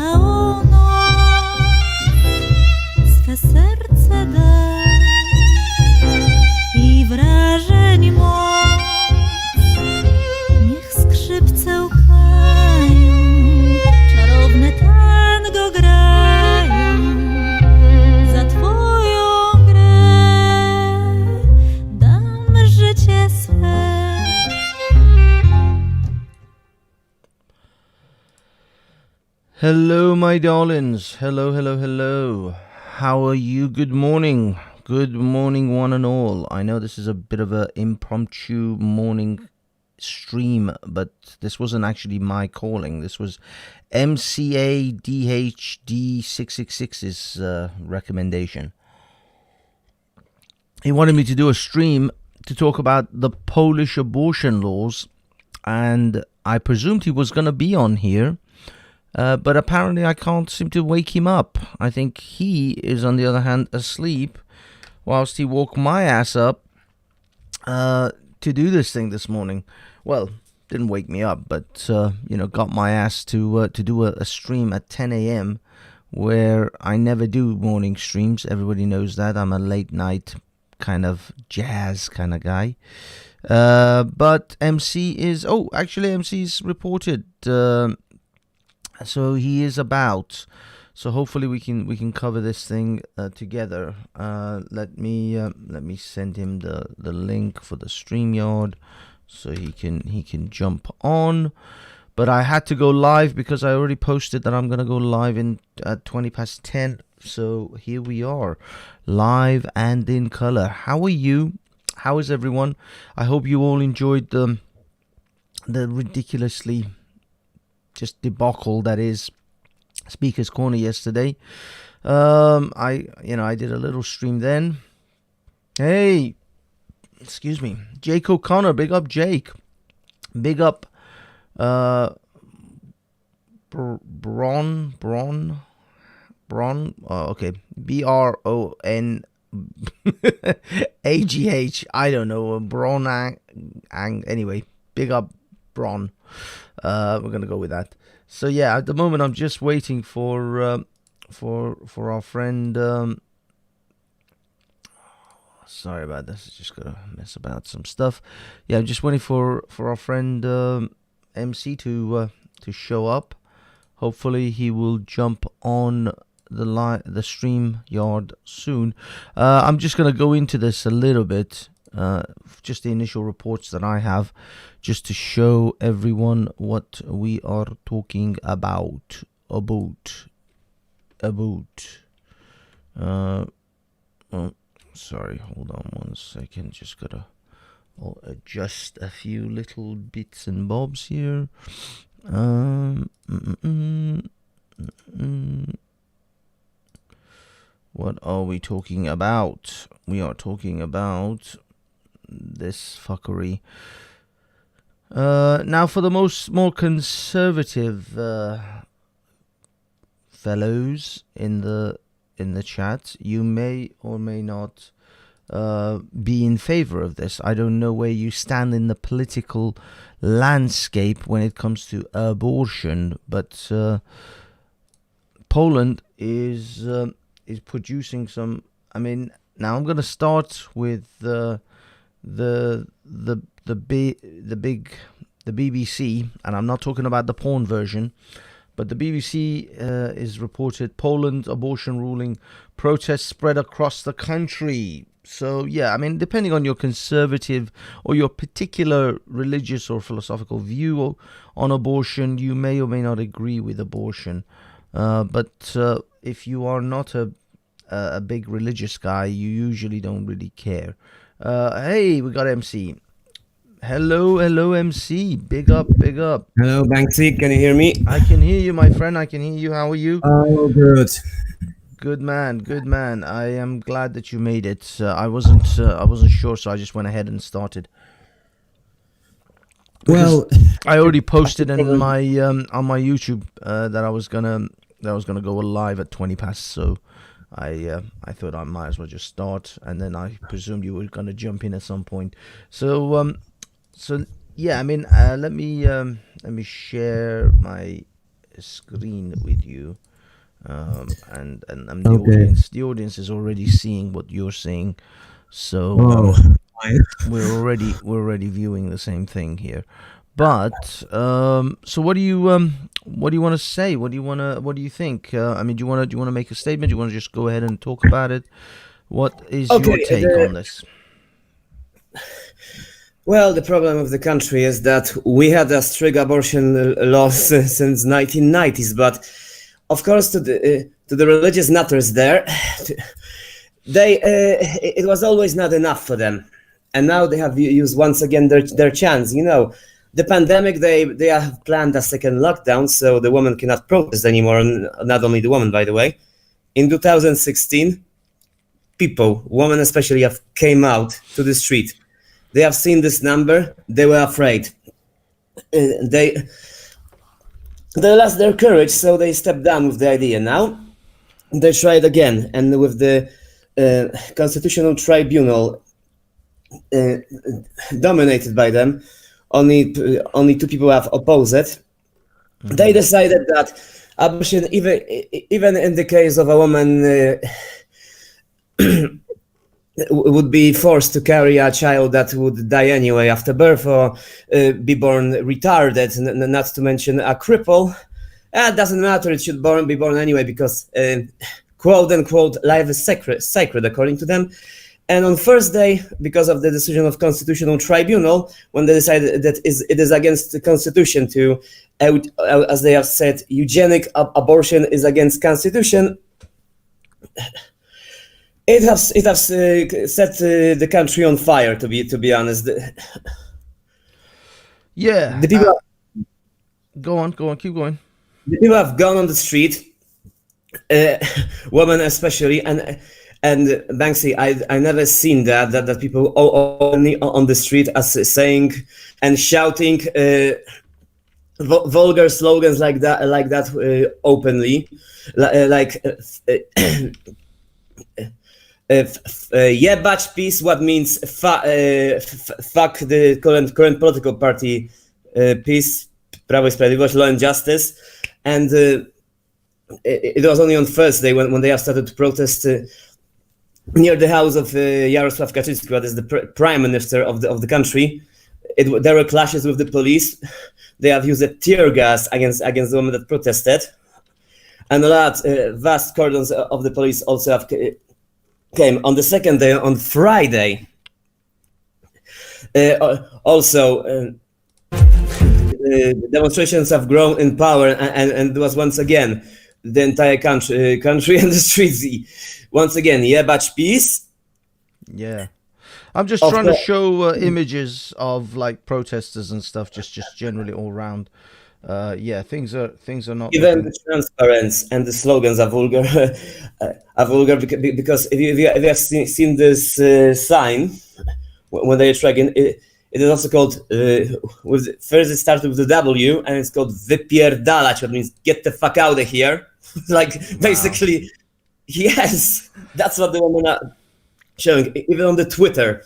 całą noc swe serce daj i wrażeń moc. Niech skrzypce łkają, czarowne tango grają, za twoją grę dam życie swe. Hello, my darlings. Hello, hello, hello. How are you? Good morning. Good morning, one and all. I know this is a bit of an impromptu morning stream, but this wasn't actually my calling. This was MCADHD666's recommendation. He wanted me to do a stream to talk about the Polish abortion laws, and I presumed he was going to be on here. But apparently I can't seem to wake him up. I think he is, on the other hand, asleep, whilst he woke my ass up to do this thing this morning. Well, didn't wake me up, but got my ass to do a stream at 10 a.m. where I never do morning streams. Everybody knows that. I'm a late night kind of jazz kind of guy. But MC is... Oh, actually, MC's reported... So he is about. So hopefully we can cover this thing together. Let me send him the link for the StreamYard so he can jump on. But I had to go live because I already posted that I'm gonna go live in at 10:20. So here we are, live and in color. How are you? How is everyone? I hope you all enjoyed the ridiculously just debacle that is Speaker's Corner yesterday. I did a little stream then. Hey, excuse me, Jake O'Connor, big up Jake, big up Bron, okay, BRON AGH, I don't know, Bron, anyway, big up Bron. We're gonna go with that. So yeah, at the moment I'm just waiting for our friend. Sorry about this. I just gotta mess about some stuff. Yeah, I'm just waiting for our friend MC to show up. Hopefully he will jump on the StreamYard soon. I'm just gonna go into this a little bit. Just the initial reports that I have, just to show everyone what we are talking about. Oh, sorry, hold on one second. Just gotta adjust a few little bits and bobs here. What are we talking about? We are talking about this fuckery. Now, for the more conservative fellows in the chat, you may or may not be in favor of this. I don't know where you stand in the political landscape when it comes to abortion, but Poland is producing some. I mean, now I'm going to start with the BBC, and I'm not talking about the porn version, but the BBC is reported Poland abortion ruling protests spread across the country. So yeah, I mean, depending on your conservative or your particular religious or philosophical view on abortion, you may or may not agree with abortion. But if you are not a big religious guy, you usually don't really care. Hey, we got MC. Hello, MC. Big up. Hello, Banksy. Can you hear me? I can hear you, my friend. I can hear you. How are you? Oh, good. Good man. I am glad that you made it. I wasn't sure, so I just went ahead and started. Well, I already posted in my on my YouTube that I was gonna go live at 20 past. So I thought I might as well just start, and then I presumed you were gonna jump in at some point. So yeah, I mean, let me share my screen with you, and Okay. the audience is already seeing what you're seeing, so Oh, fine. we're already viewing the same thing here. But so what do you want to say? What do you think? I mean, do you want to make a statement? Do you want to just go ahead and talk about it? What is your Okay. take on this? Well, the problem of the country is that we had a strict abortion laws since 1990s, but of course, to the religious nutters there, it was always not enough for them, and now they have used once again their chance. The pandemic, they have planned a second lockdown, so the woman cannot protest anymore. And not only the woman, by the way. In 2016, people, women especially, have came out to the street. They have seen this number. They were afraid. They lost their courage, so they stepped down with the idea. Now they tried again, and with the Constitutional Tribunal dominated by them, only two people have opposed it. They decided that abortion, even in the case of a woman, would be forced to carry a child that would die anyway after birth, or be born retarded, not to mention a cripple. It doesn't matter, it should be born anyway, because quote unquote life is sacred according to them. And on Thursday, because of the decision of Constitutional Tribunal, when they decided that it is against the Constitution to, as they have said, eugenic abortion is against Constitution, it has set the country on fire. To be honest, Yeah. the people Go on, keep going. the people have gone on the street, women especially, and Banksy, I never seen that people only on the street as saying and shouting vulgar slogans like that openly, like jebać PiS, what means fuck the current political party, PiS, Prawo i Sprawiedliwość, Law and Justice. And it was only on Thursday when they have started to protest near the house of Jarosław Kaczyński, that is the prime minister of the country. There were clashes with the police. They have used a tear gas against the women that protested, and vast cordons of the police also have came on the second day, on Friday. Demonstrations have grown in power, and it was once again the entire country and the streets. Once again, jebać PiS. Yeah. I'm just Of trying to course. show images of like protesters and stuff, just generally all around. Yeah, things are not Even looking- the transparency and the slogans are vulgar, because if you have seen this sign when they're tracking, it is also called first it started with the W, and it's called wypierdalać, which means get the fuck out of here. Like basically, yes, that's what the women are showing, even on the Twitter.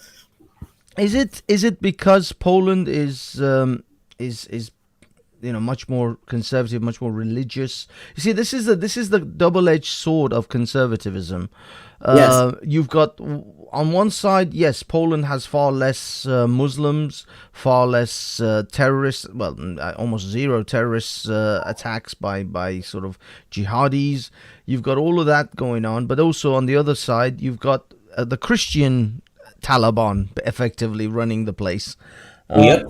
Is it because Poland is much more conservative, much more religious? You see, this is the double-edged sword of conservatism. Yes. You've got on one side, yes, Poland has far less Muslims, far less terrorists, well, almost zero terrorist attacks by sort of jihadis. You've got all of that going on, but also on the other side, you've got the Christian Taliban effectively running the place. Yep.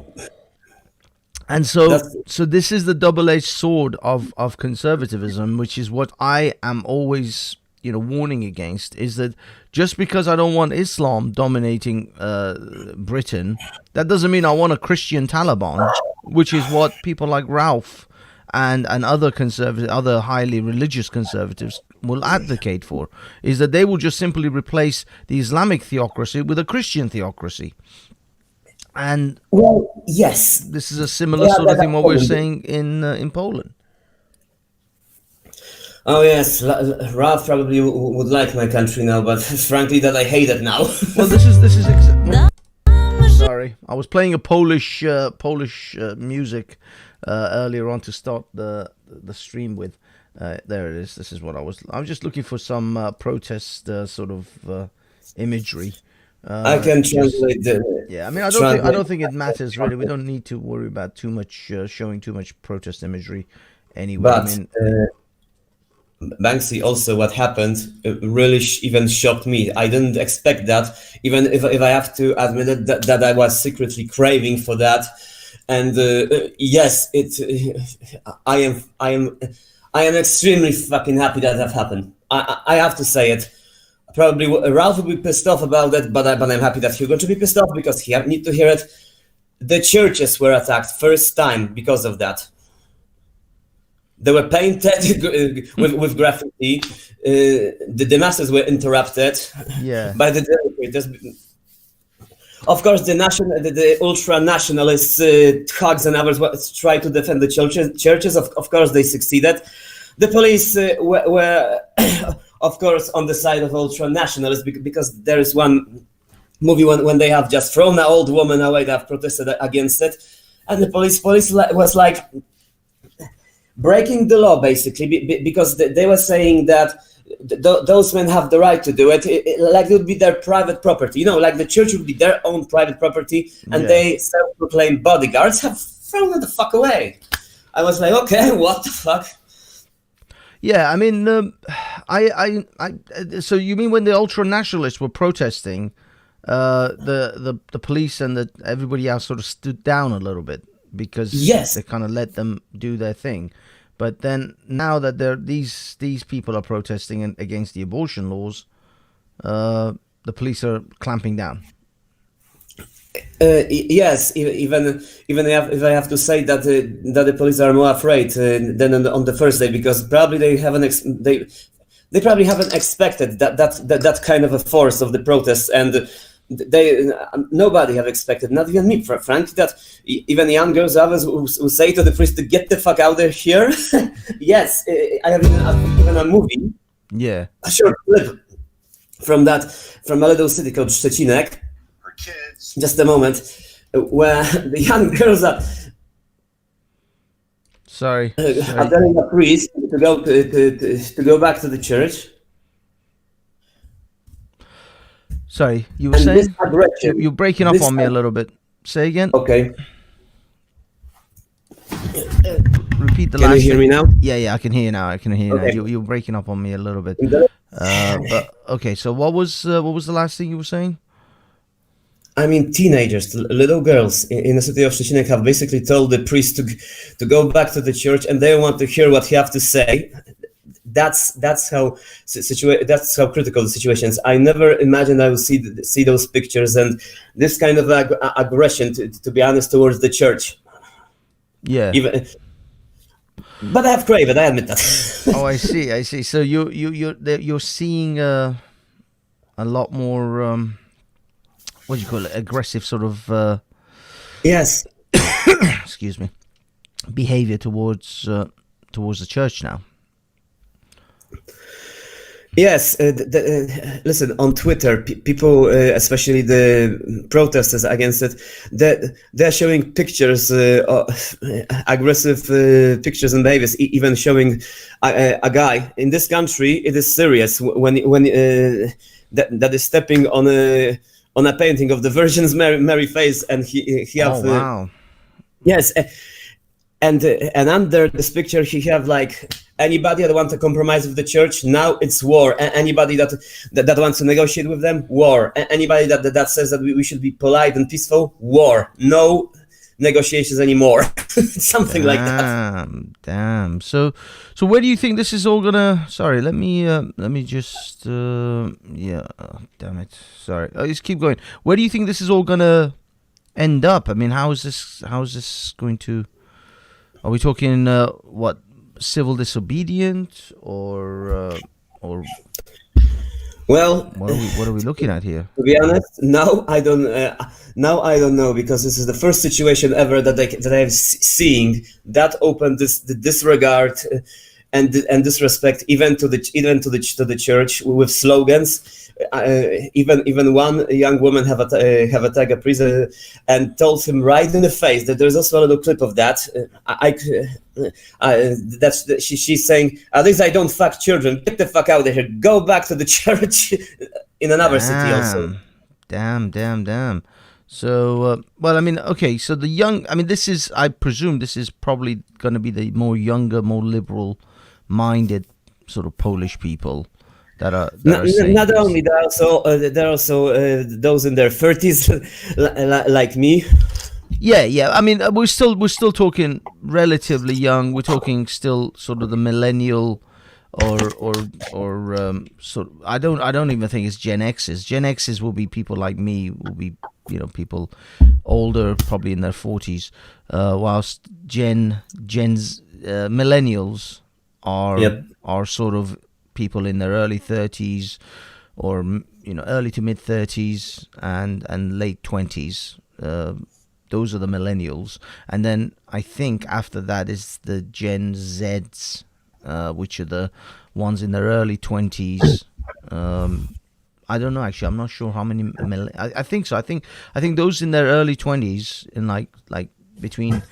And so That's- this is the double-edged sword of conservatism, which is what I am always, warning against, is that just because I don't want Islam dominating Britain, that doesn't mean I want a Christian Taliban, which is what people like Ralph and other highly religious conservatives will advocate for, is that they will just simply replace the Islamic theocracy with a Christian theocracy. And Well, yes. this is a similar Yeah, sort of that's thing what we're Poland. saying in Poland. Oh yes, Ralph probably would like my country now, but frankly, that I hate it now. Well, this is sorry, I was playing a Polish music earlier on to start the stream with. There it is. This is what I was just looking for some protest sort of imagery. I can translate the. Yeah, I mean, I don't think it matters really. We don't need to worry about too much showing too much protest imagery anyway. But I mean, Banksy, also what happened really even shocked me. I didn't expect that, even if I have to admit it, that I was secretly craving for that. And yes, I am extremely fucking happy that happened. I have to say it. Probably Ralph will be pissed off about that, but I'm happy that he's going to be pissed off because he need to hear it. The churches were attacked first time because of that. They were painted with graffiti. The masses were interrupted by the demonstrators. Of course, the ultra-nationalists, thugs and others tried to defend the churches. Of course, they succeeded. The police were, of course, on the side of ultra-nationalists because there is one movie when they have just thrown an old woman away, they have protested against it. And the police was like breaking the law, basically, because they were saying that those men have the right to do it, like it would be their private property, like the church would be their own private property, and they self-proclaimed bodyguards have thrown it the fuck away. I was like, okay, what the fuck? Yeah, I mean, so you mean when the ultra-nationalists were protesting, the police and everybody else sort of stood down a little bit because they kind of let them do their thing. But then now that these people are protesting against the abortion laws, the police are clamping down. Yes, even if I have to say that the police are more afraid than on the first day, because probably they probably haven't expected that kind of a force of the protests, and nobody have expected, not even me, frankly, that even young girls, others who say to the priest to get the fuck out of here. Yes, I have even a movie, a short clip from a little city called Szczecinek. Just a moment, where the young girls are telling a priest to go back to the church. Sorry, you were saying? You're breaking up on me a little bit. Say again. Okay. Repeat the last. Can you hear me now? Yeah, I can hear you now. Okay. You're breaking up on me a little bit. But okay, so what was the last thing you were saying? I mean, teenagers, little girls in the city of Szczecinek have basically told the priest to go back to the church, and they want to hear what he have to say. That's how critical the situation is. I never imagined I would see those pictures and this kind of aggression, to be honest, towards the church. Yeah. But I have craved it. I admit that. Oh, I see. So you're seeing a lot more. What do you call it? Aggressive sort of. Yes. Excuse me. Behavior towards the church now. Yes, listen, on Twitter, people, especially the protesters against it, they're showing pictures, aggressive pictures and behaviors, even showing a guy in this country. It is serious when that is stepping on a painting of the Virgin Mary face, and he have. Oh wow! Yes, and under this picture he have like. Anybody that wants to compromise with the church, now it's war. Anybody that wants to negotiate with them, war. Anybody that says that we should be polite and peaceful, war. No negotiations anymore. Something like that. Damn. So where do you think this is all gonna? Sorry, let me just. Damn it. Sorry. Just keep going. Where do you think this is all gonna end up? I mean, how is this going to? Are we talking what? Civil disobedience or well, what are we looking at here? To be honest, now I don't know, because this is the first situation ever that I'm seeing that open the disregard and disrespect even to the church with slogans. Even one young woman have attacked a priest and told him right in the face that there's also a little clip of that. She's saying, at least I don't fuck children. Get the fuck out of here. Go back to the church in another city also. Damn. So, well, I mean, okay, so I presume this is probably going to be the more younger, more liberal-minded sort of Polish people that are saying not this. only, there are also those in their 30s, like me. Yeah. I mean, we're still talking relatively young. We're talking still sort of the millennial, or sort of, I don't even think it's Gen X's. Gen X's will be people like me, will be people older, probably in their 40s, whilst millennials are sort of people in their early 30s, or early to mid 30s and late 20s. Those are the millennials, and then I think after that is the Gen Zs, which are the ones in their early 20s. I don't know, actually. I'm not sure how many. I think so. I think those in their early 20s, in like between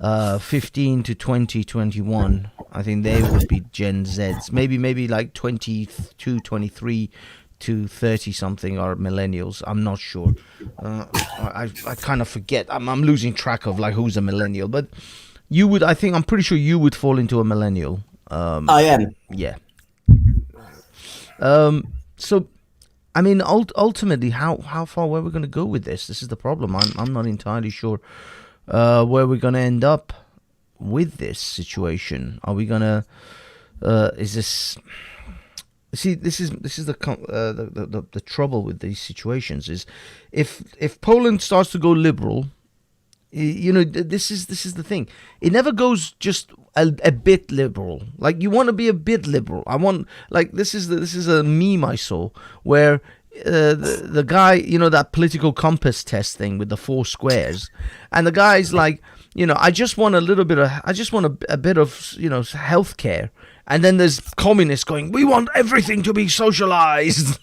15 to 20, 21. I think they would be Gen Zs. Maybe like 22, 23 to 30 something are millennials. I'm not sure. I kind of forget. I'm losing track of like who's a millennial. But you would. I'm pretty sure you would fall into a millennial. I am. Yeah. So, I mean, ultimately, how far where we're going to go with this? This is the problem. I'm not entirely sure where we're going to end up with this situation. Are we going to? Is this? See, this is the trouble with these situations is if Poland starts to go liberal, this is the thing. It never goes just a bit liberal. Like, you want to be a bit liberal. I want, like, this is a meme I saw where the guy, that political compass test thing with the 4 squares, and the guy's like, I just want a bit of healthcare. And then there's communists going, we want everything to be socialized.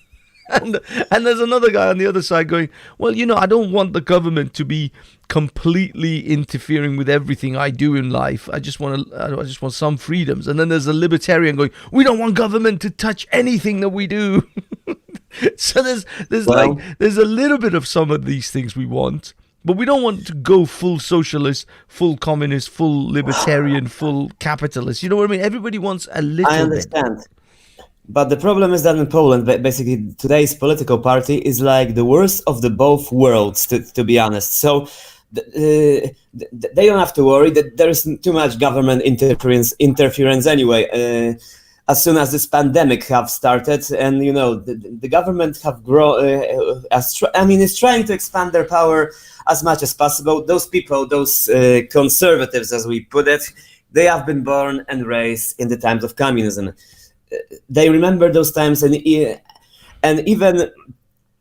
and there's another guy on the other side going, well, I don't want the government to be completely interfering with everything I do in life. I just want some freedoms. And then there's a libertarian going, we don't want government to touch anything that we do. So there's a little bit of some of these things we want. But we don't want to go full socialist, full communist, full libertarian, full capitalist. You know what I mean? Everybody wants a little bit. I understand. But the problem is that in Poland, basically, today's political party is like the worst of the both worlds, to be honest. So they don't have to worry that there is too much government interference anyway. As soon as this pandemic have started, and the government have grown, is trying to expand their power as much as possible. Those people, those conservatives, as we put it, they have been born and raised in the times of communism. They remember those times, and even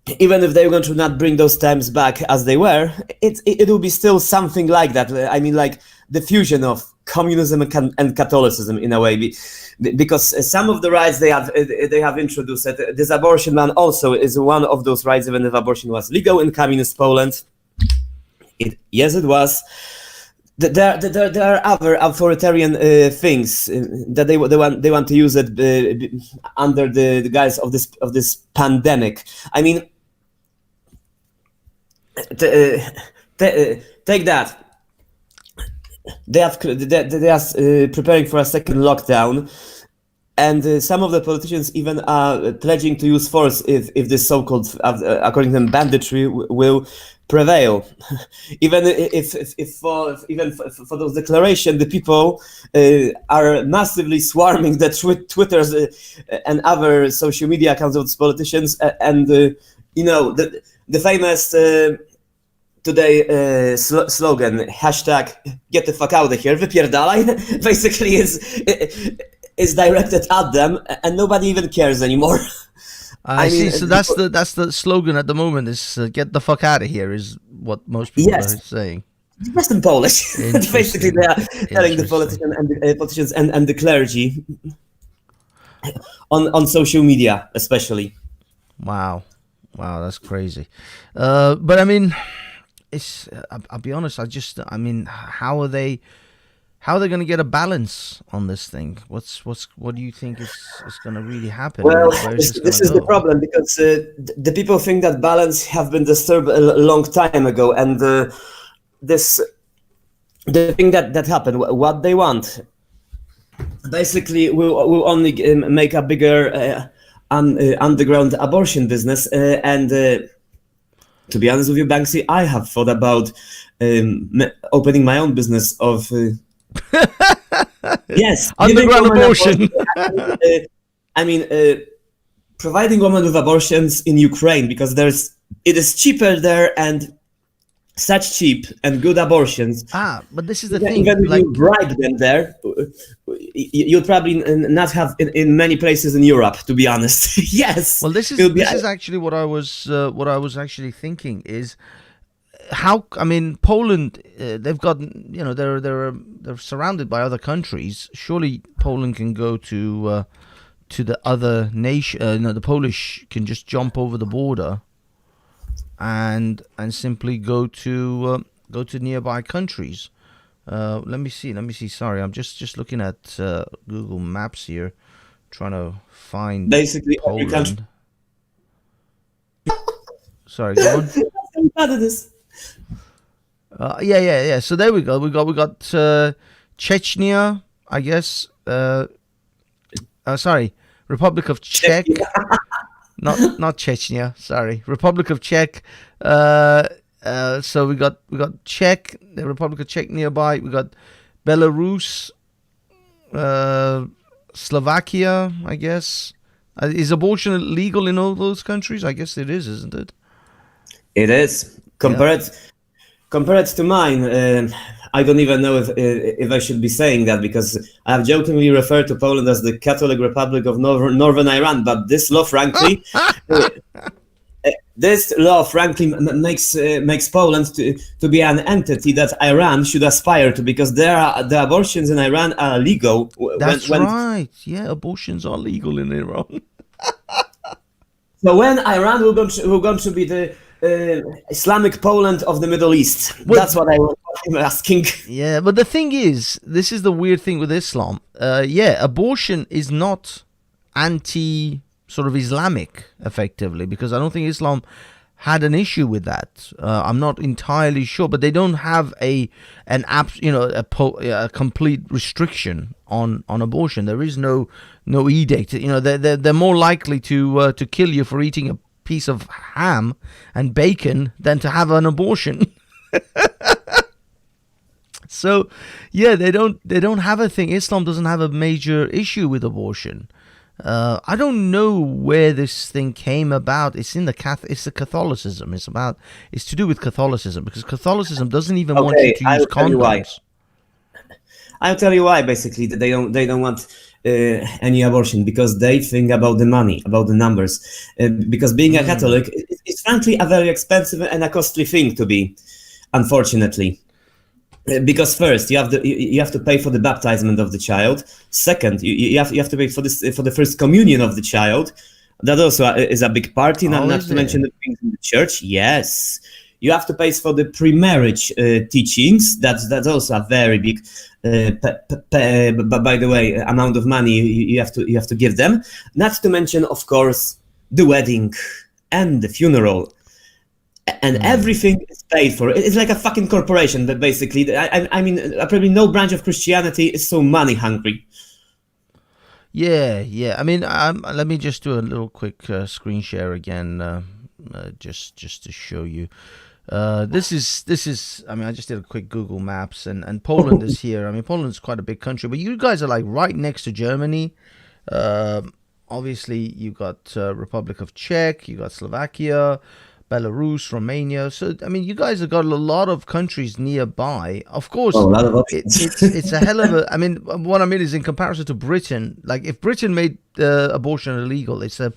if they're going to not bring those times back as they were, it will be still something like that. I mean, like the fusion of communism and Catholicism in a way, because some of the rights they have introduced. This abortion ban also is one of those rights, even if abortion was legal in communist Poland. Yes, it was. There are other authoritarian things that they want to use it under the guise of this pandemic. I mean, take that. They are preparing for a second lockdown, and some of the politicians even are pledging to use force if this so-called, according to them, banditry will prevail. Even for those declarations, the people are massively swarming the Twitters and other social media accounts of these politicians, and the famous today slogan #get the fuck out of here, wypierdalaj, basically is directed at them, and nobody even cares anymore. I see. So that's the slogan at the moment is "get the fuck out of here" is what most people are saying. just in Polish. Basically, they are telling the Interesting. politicians and the clergy on social media, especially. Wow, wow, that's crazy. But I mean, it's. I'll be honest. I mean, how are they going to get a balance on this thing? What do you think is going to really happen? Well, Where is this going this to is the go? problem because the people think that balance have been disturbed a long time ago, and this the thing that happened, what they want, basically will only make a bigger underground abortion business. And to be honest with you, Banksy, I have thought about opening my own business of yes, giving Underground women abortion. I mean, providing women with abortions in Ukraine because it is cheaper there and such cheap and good abortions. But this is the thing. Even if Like, you bribe them there, you'll probably not have in many places in Europe. To be honest, yes. well, this is actually what I was actually thinking is how. I mean, Poland, they've got, they're surrounded by other countries. Surely Poland can go to the other nation. The Polish can just jump over the border and simply go to nearby countries. Let me see. Sorry, I'm just looking at Google Maps here, trying to find Basically every country. Poland. Sorry, go on. Yeah. So there we go. We got Chechnya, I guess. Sorry, Republic of Czech. Not Chechnya. Sorry, Republic of Czech. So we got Czech, the Republic of Czech nearby. We got Belarus, Slovakia. I guess is abortion legal in all those countries? I guess it is, isn't it? It is compared to mine. I don't even know if I should be saying that because I have jokingly referred to Poland as the Catholic Republic of Northern Iran. But this law, frankly, makes Poland to be an entity that Iran should aspire to because the abortions in Iran are legal. That's right. Yeah, abortions are legal in Iran. So when Iran will going to be the Islamic Poland of the Middle East? Well, that's what I'm asking. Yeah, but the thing is, this is the weird thing with Islam. Abortion is not anti sort of Islamic, effectively, because I don't think Islam had an issue with that. I'm not entirely sure, but they don't have a complete restriction on abortion. There is no edict. They're more likely to kill you for eating a piece of ham and bacon than to have an abortion. So, yeah, they don't have a thing. Islam doesn't have a major issue with abortion. I don't know where this thing came about. It's in it's the Catholicism. It's to do with Catholicism because Catholicism doesn't even want you to use condoms. I'll tell you why. Basically, they don't want any abortion because they think about the money, about the numbers. Because being a Catholic is frankly a very expensive and a costly thing to be, unfortunately. Because first you have to pay for the baptism of the child. Second, you have to pay for the first communion of the child. That also is a big party. Not to mention the things in the church. Yes, you have to pay for the pre-marriage teachings. That's also a very big, by the way, amount of money you have to give them. Not to mention, of course, the wedding and the funeral. And everything is paid for. It's like a fucking corporation, but basically, I mean, probably no branch of Christianity is so money hungry. Yeah. I mean, let me just do a little quick screen share again, just to show you. This is. I mean, I just did a quick Google Maps, and Poland is here. I mean, Poland's quite a big country, but you guys are like right next to Germany. Obviously, you got Republic of Czech, you got Slovakia. Belarus, Romania. So I mean, you guys have got a lot of countries nearby. Of course, Oh, a lot of it, options. it's a hell of a. I mean, what I mean is in comparison to Britain. Like if Britain made abortion illegal, it's a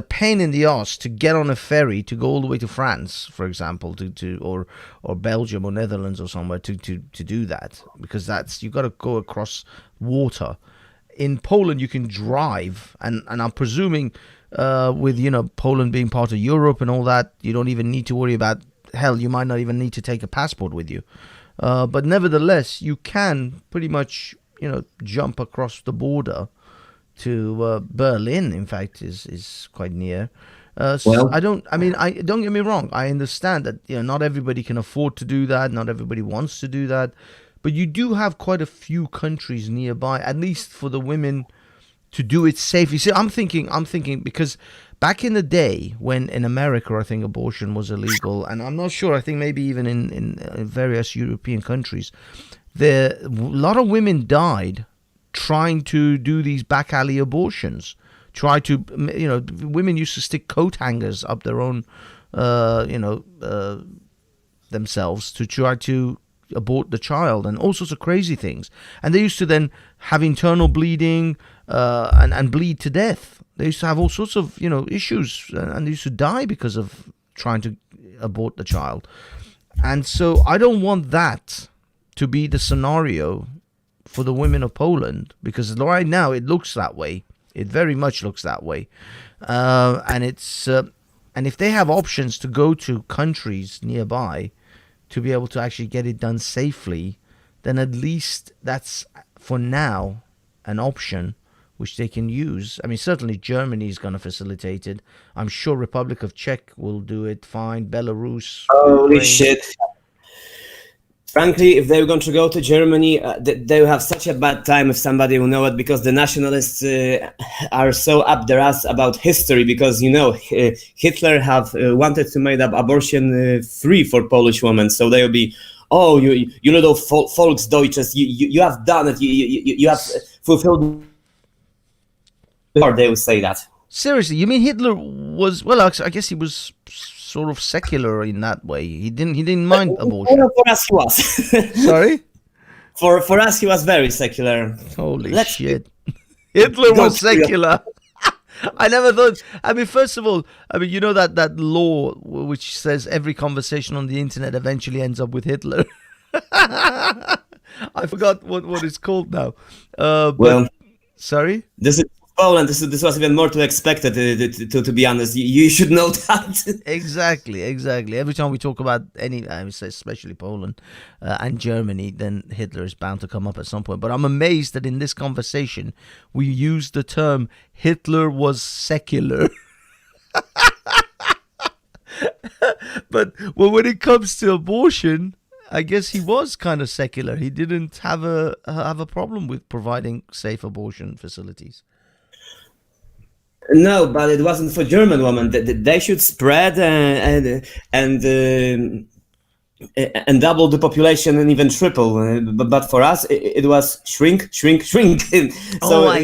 pain in the ass to get on a ferry to go all the way to France, for example, to or Belgium or Netherlands or somewhere to do that, because that's you got to go across water. In Poland, you can drive, and I'm presuming with Poland being part of Europe and all that, you don't even need to worry about, hell, you might not even need to take a passport with you. But nevertheless, you can pretty much jump across the border to Berlin. In fact, is quite near. Well, I don't get me wrong. I understand that not everybody can afford to do that. Not everybody wants to do that. But you do have quite a few countries nearby, at least for the women to do it safely. See, I'm thinking because back in the day when in America, I think abortion was illegal, and I'm not sure, I think maybe even in various European countries, a lot of women died trying to do these back alley abortions. Women used to stick coat hangers up their own, themselves to try to abort the child and all sorts of crazy things. And they used to then have internal bleeding and bleed to death. They used to have all sorts of issues, and they used to die because of trying to abort the child. And so I don't want that to be the scenario for the women of Poland, because right now it looks that way. It very much looks that way. And if they have options to go to countries nearby to be able to actually get it done safely, then at least that's, for now, an option which they can use. I mean, certainly Germany is going to facilitate it. I'm sure Republic of Czech will do it fine. Belarus. Holy Ukraine. shit. Frankly, if they're going to go to Germany, they will have such a bad time if somebody will know it, because the nationalists are so up their ass about history, because, Hitler have wanted to make up abortion free for Polish women. So they will be, oh, you little Volksdeutschers, you have done it, you have fulfilled, or they will say that. Seriously, you mean Hitler was, well, I guess he was sort of secular in that way. He didn't mind abortion. Well, for us he was. Sorry? For us he was very secular. Holy shit. Hitler was secular. I never thought. I mean, first of all, that law which says every conversation on the internet eventually ends up with Hitler. I forgot what it's called now. Well, sorry? This is Poland. This was even more to expected. To be honest, you should know that. Exactly. Every time we talk about any, I would say especially Poland and Germany, then Hitler is bound to come up at some point. But I'm amazed that in this conversation we use the term Hitler was secular. But when it comes to abortion, I guess he was kind of secular. He didn't have a problem with providing safe abortion facilities. No, but it wasn't for German women. They should spread and double the population and even triple. But for us, it was shrink. So, I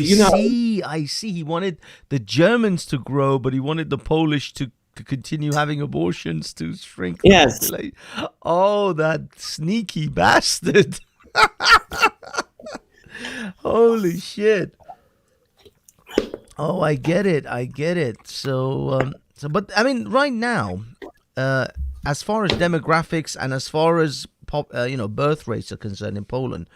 see. He wanted the Germans to grow, but he wanted the Polish to continue having abortions to shrink the population. Oh, that sneaky bastard. Holy shit. Oh, I get it. So, but I mean, right now, as far as demographics and as far as birth rates are concerned in Poland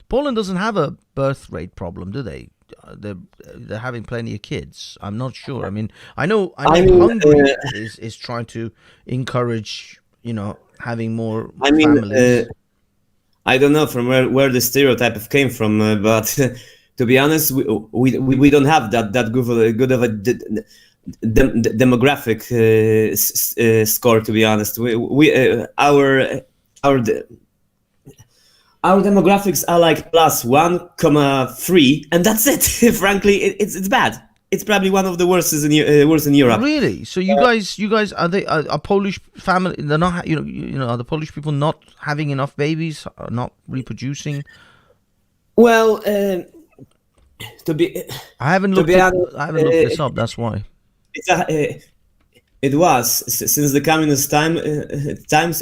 doesn't have a birth rate problem, do they? They're having plenty of kids. I'm not sure. I mean, I know Hungary is trying to encourage, having more families. I don't know from where the stereotype came from, but. To be honest, we don't have that good of a demographic score. To be honest, our demographics are like plus 1,3, and that's it. Frankly, it's bad. It's probably one of the worst in Europe. Really? So you guys are they a Polish family? They're not. Are the Polish people not having enough babies? Not reproducing? Well. I haven't looked this up. That's why. It was since the communist times.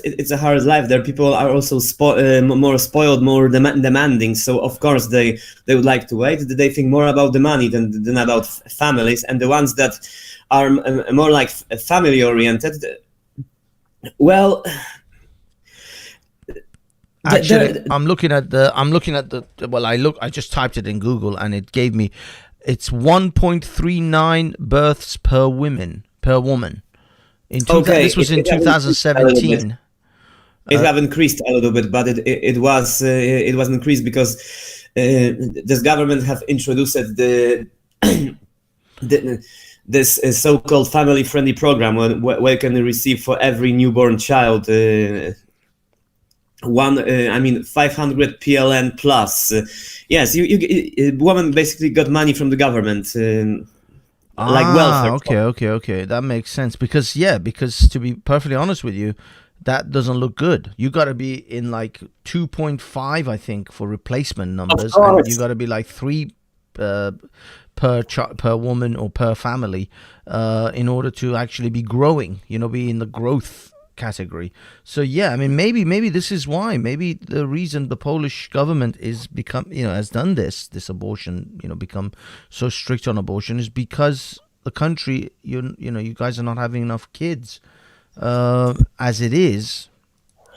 It's a hard life. There, people are also more spoiled, more demanding. So of course they would like to wait. They think more about the money than about families. And the ones that are more like family oriented, well, Actually, I'm looking at the. Well, I just typed it in Google and it gave me. It's 1.39 births per woman. This was in 2017. It have increased a little bit, but it was increased because this government have introduced this so-called family-friendly program where you can receive for every newborn child 500 PLN plus. Yes, you woman basically got money from the government. Like welfare. Okay. That makes sense because to be perfectly honest with you, that doesn't look good. You got to be in like 2.5, I think, for replacement numbers, and you got to be like 3 per woman or per family in order to actually be growing. Be in the growth category. So yeah, I mean, maybe this is why. Maybe the reason the Polish government is has done this abortion, become so strict on abortion, is because the country, you guys are not having enough kids as it is,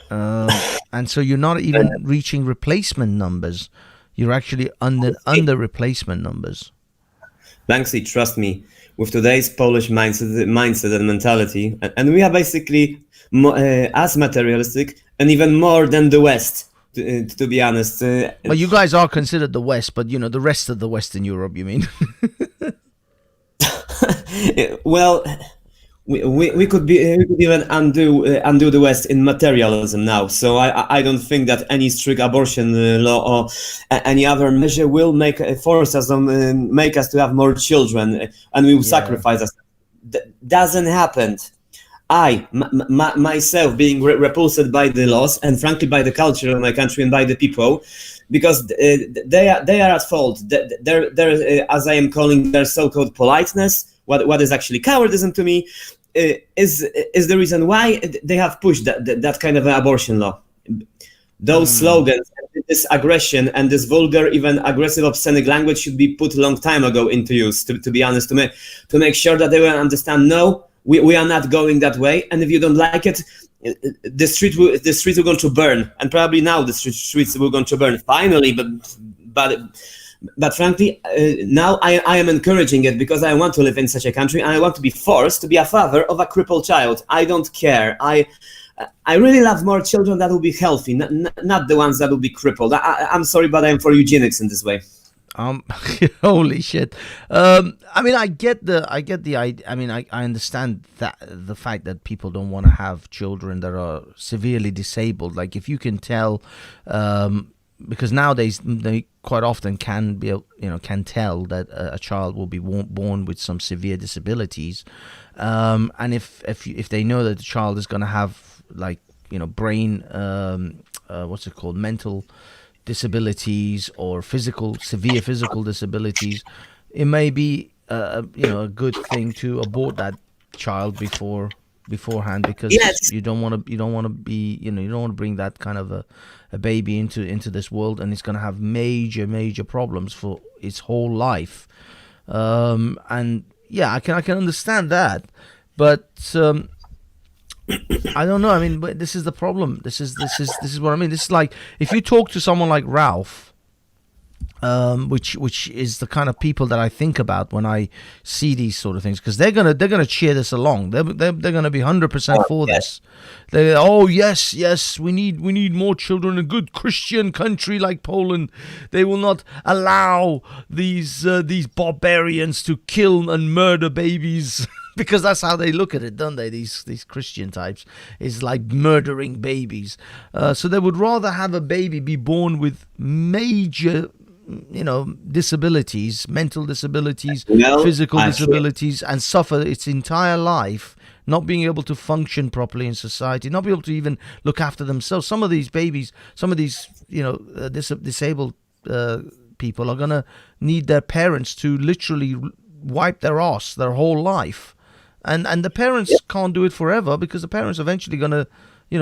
and so you're not even reaching replacement numbers. You're actually under replacement numbers. Banksy, trust me, with today's Polish mindset and mentality, and we are basically as materialistic and even more than the West, to be honest. Well, you guys are considered the West, but the rest of the Western Europe, you mean? Well, we could even undo the West in materialism now. So I don't think that any strict abortion law or any other measure will make us to have more children, and we will sacrifice us. Doesn't happen. I myself being repulsed by the laws and frankly by the culture of my country and by the people, because they are at fault. They're as I am calling their so-called politeness, what is actually cowardism to me, is the reason why they have pushed that kind of an abortion law. Those slogans, this aggression and this vulgar, even aggressive, obscenic language should be put a long time ago into use. To be honest, to make sure that they will understand. No. We are not going that way, and if you don't like it, the streets are going to burn, and probably now the streets are going to burn finally. But frankly, now I am encouraging it because I want to live in such a country, and I want to be forced to be a father of a crippled child. I don't care. I really love more children that will be healthy, not the ones that will be crippled. I'm sorry, but I'm for eugenics in this way. Holy shit. I mean, I understand that the fact that people don't want to have children that are severely disabled. Like if you can tell, because nowadays they quite often can tell that a child will be born with some severe disabilities, and if they know that the child is going to have brain, what's it called, mental disabilities or severe physical disabilities, it may be a good thing to abort that child beforehand, because you don't want to bring that kind of a baby into this world, and it's going to have major problems for its whole life. And yeah, I can understand that, but I don't know. I mean, but this is the problem. This is what I mean. This is like if you talk to someone like Ralph, which is the kind of people that I think about when I see these sort of things, because they're gonna cheer this along. They're gonna be 100% for this. Yes, we need more children. A good Christian country like Poland, they will not allow these barbarians to kill and murder babies. Because that's how they look at it, don't they? These Christian types is like murdering babies. So they would rather have a baby be born with major, disabilities, mental disabilities, physical disabilities, and suffer its entire life, not being able to function properly in society, not be able to even look after themselves. Some of these babies, disabled people are gonna need their parents to literally wipe their ass their whole life. and the parents can't do it forever because the parents are eventually gonna,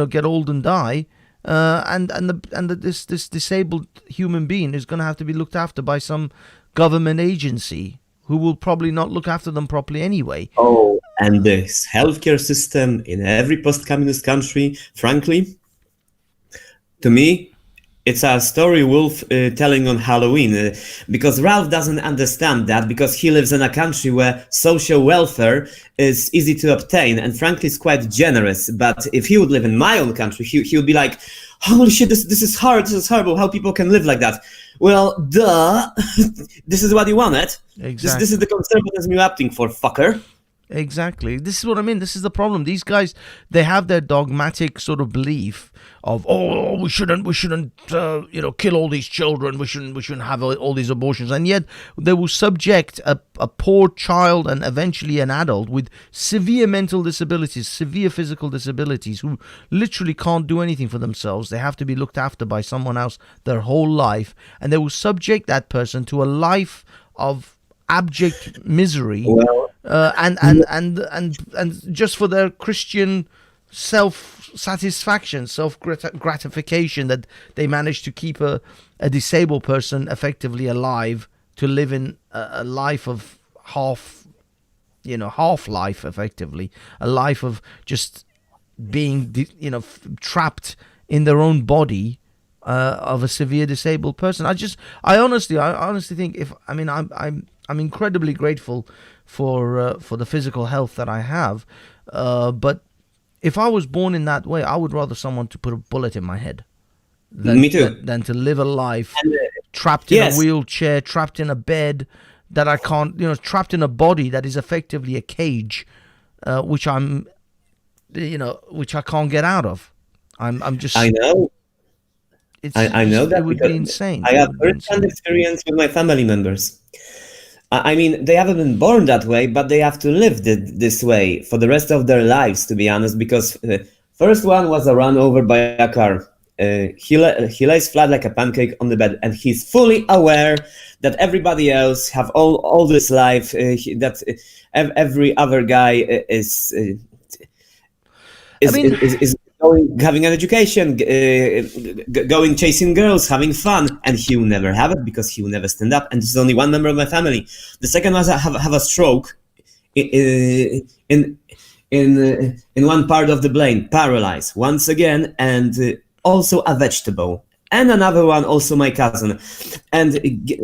get old and die, this disabled human being is gonna have to be looked after by some government agency who will probably not look after them properly anyway. Oh, and this healthcare system in every post-communist country, frankly, to me, it's a story Wolf telling on Halloween, because Ralph doesn't understand that, because he lives in a country where social welfare is easy to obtain and frankly is quite generous. But if he would live in my own country, he would be like, holy shit, this is hard, this is horrible, how people can live like that. Well, duh, this is what you wanted. Exactly. This is the conservatism you're opting for, fucker. Exactly. This is what I mean. This is the problem. These guys, they have their dogmatic sort of belief of, we shouldn't, kill all these children. We shouldn't have all these abortions. And yet they will subject a poor child and eventually an adult with severe mental disabilities, severe physical disabilities, who literally can't do anything for themselves. They have to be looked after by someone else their whole life. And they will subject that person to a life of abject misery, and just for their Christian self-satisfaction, self-gratification, that they managed to keep a disabled person effectively alive to live in a life of half-life, effectively, a life of just being, trapped in their own body, of a severe disabled person. I honestly think I'm incredibly grateful for the physical health that I have, but if I was born in that way, I would rather someone to put a bullet in my head than, Me too. than to live a life trapped in a wheelchair, trapped in a bed that I can't, trapped in a body that is effectively a cage, which I can't get out of. I'm just. I know. I know that it would be insane. I have first-hand experience with my family members. I mean, they haven't been born that way, but they have to live this way for the rest of their lives, to be honest, because first one was run over by a car. He lays flat like a pancake on the bed, and he's fully aware that everybody else have all this life, that every other guy is going, having an education, going chasing girls, having fun, and he will never have it because he will never stand up. And this is only one member of my family. The second was have a stroke in one part of the brain, paralyzed once again, and also a vegetable. And another one, also my cousin. And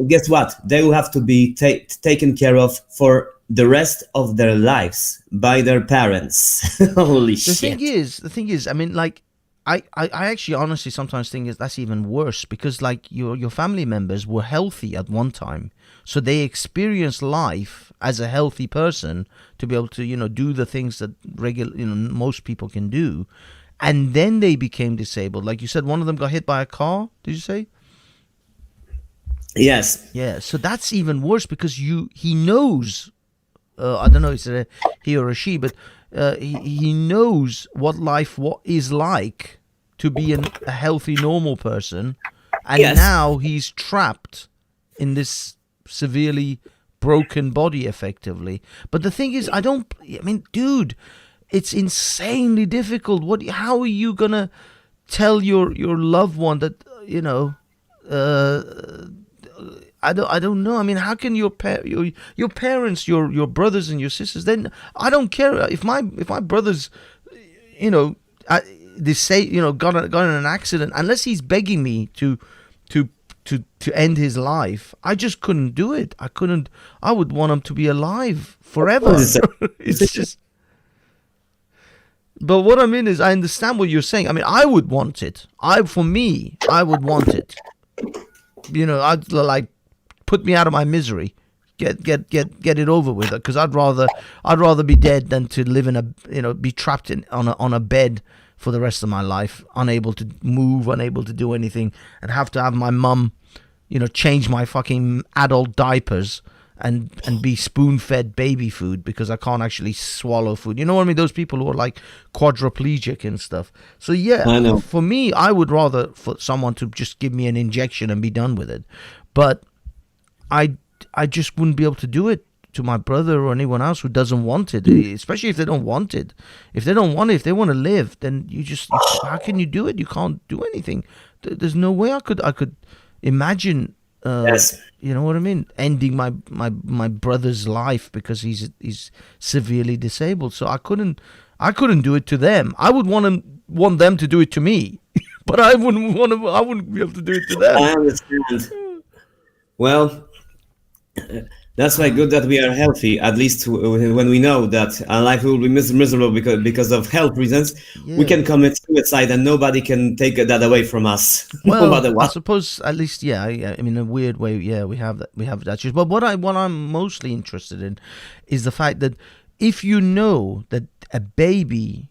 guess what? They will have to be taken care of for the rest of their lives by their parents. Holy shit. The thing is, I mean, like, I actually honestly sometimes think that's even worse, because like your family members were healthy at one time, so they experienced life as a healthy person to be able to do the things that most people can do, and then they became disabled. Like you said, one of them got hit by a car. Did you say? Yes. Yeah. So that's even worse, because he knows. I don't know if it's a he or a she, but he knows what life is like to be a healthy, normal person, and now he's trapped in this severely broken body, effectively. But the thing is, dude, it's insanely difficult. How are you gonna tell your loved one that I don't know. I mean, how can your parents, your brothers and your sisters? Then I don't care if my brothers, got in an accident. Unless he's begging me to end his life, I just couldn't do it. I couldn't. I would want him to be alive forever. It's just. But what I mean is, I understand what you're saying. I mean, I would want it. I would want it. I'd like. Put me out of my misery, get it over with, because I'd rather be dead than to live be trapped on a bed for the rest of my life, unable to move, unable to do anything, and have to have my mum, change my fucking adult diapers and be spoon-fed baby food because I can't actually swallow food. You know what I mean? Those people who are like quadriplegic and stuff. So yeah, I know. For me, I would rather for someone to just give me an injection and be done with it, but I just wouldn't be able to do it to my brother or anyone else who doesn't want it, especially if they don't want it. If they don't want it, if they want to live, then how can you do it? You can't do anything. There's no way I could imagine. Yes. You know what I mean? Ending my brother's life because he's severely disabled. So I couldn't do it to them. I would want them to do it to me, but I wouldn't be able to do it to them. I understand. Well, that's why good that we are healthy. At least when we know that our life will be miserable because of health reasons, we can commit suicide and nobody can take that away from us. Well, no matter I what. suppose at least, yeah. I mean, in a weird way, yeah, we have that. But what I'm mostly interested in is the fact that if you know that a baby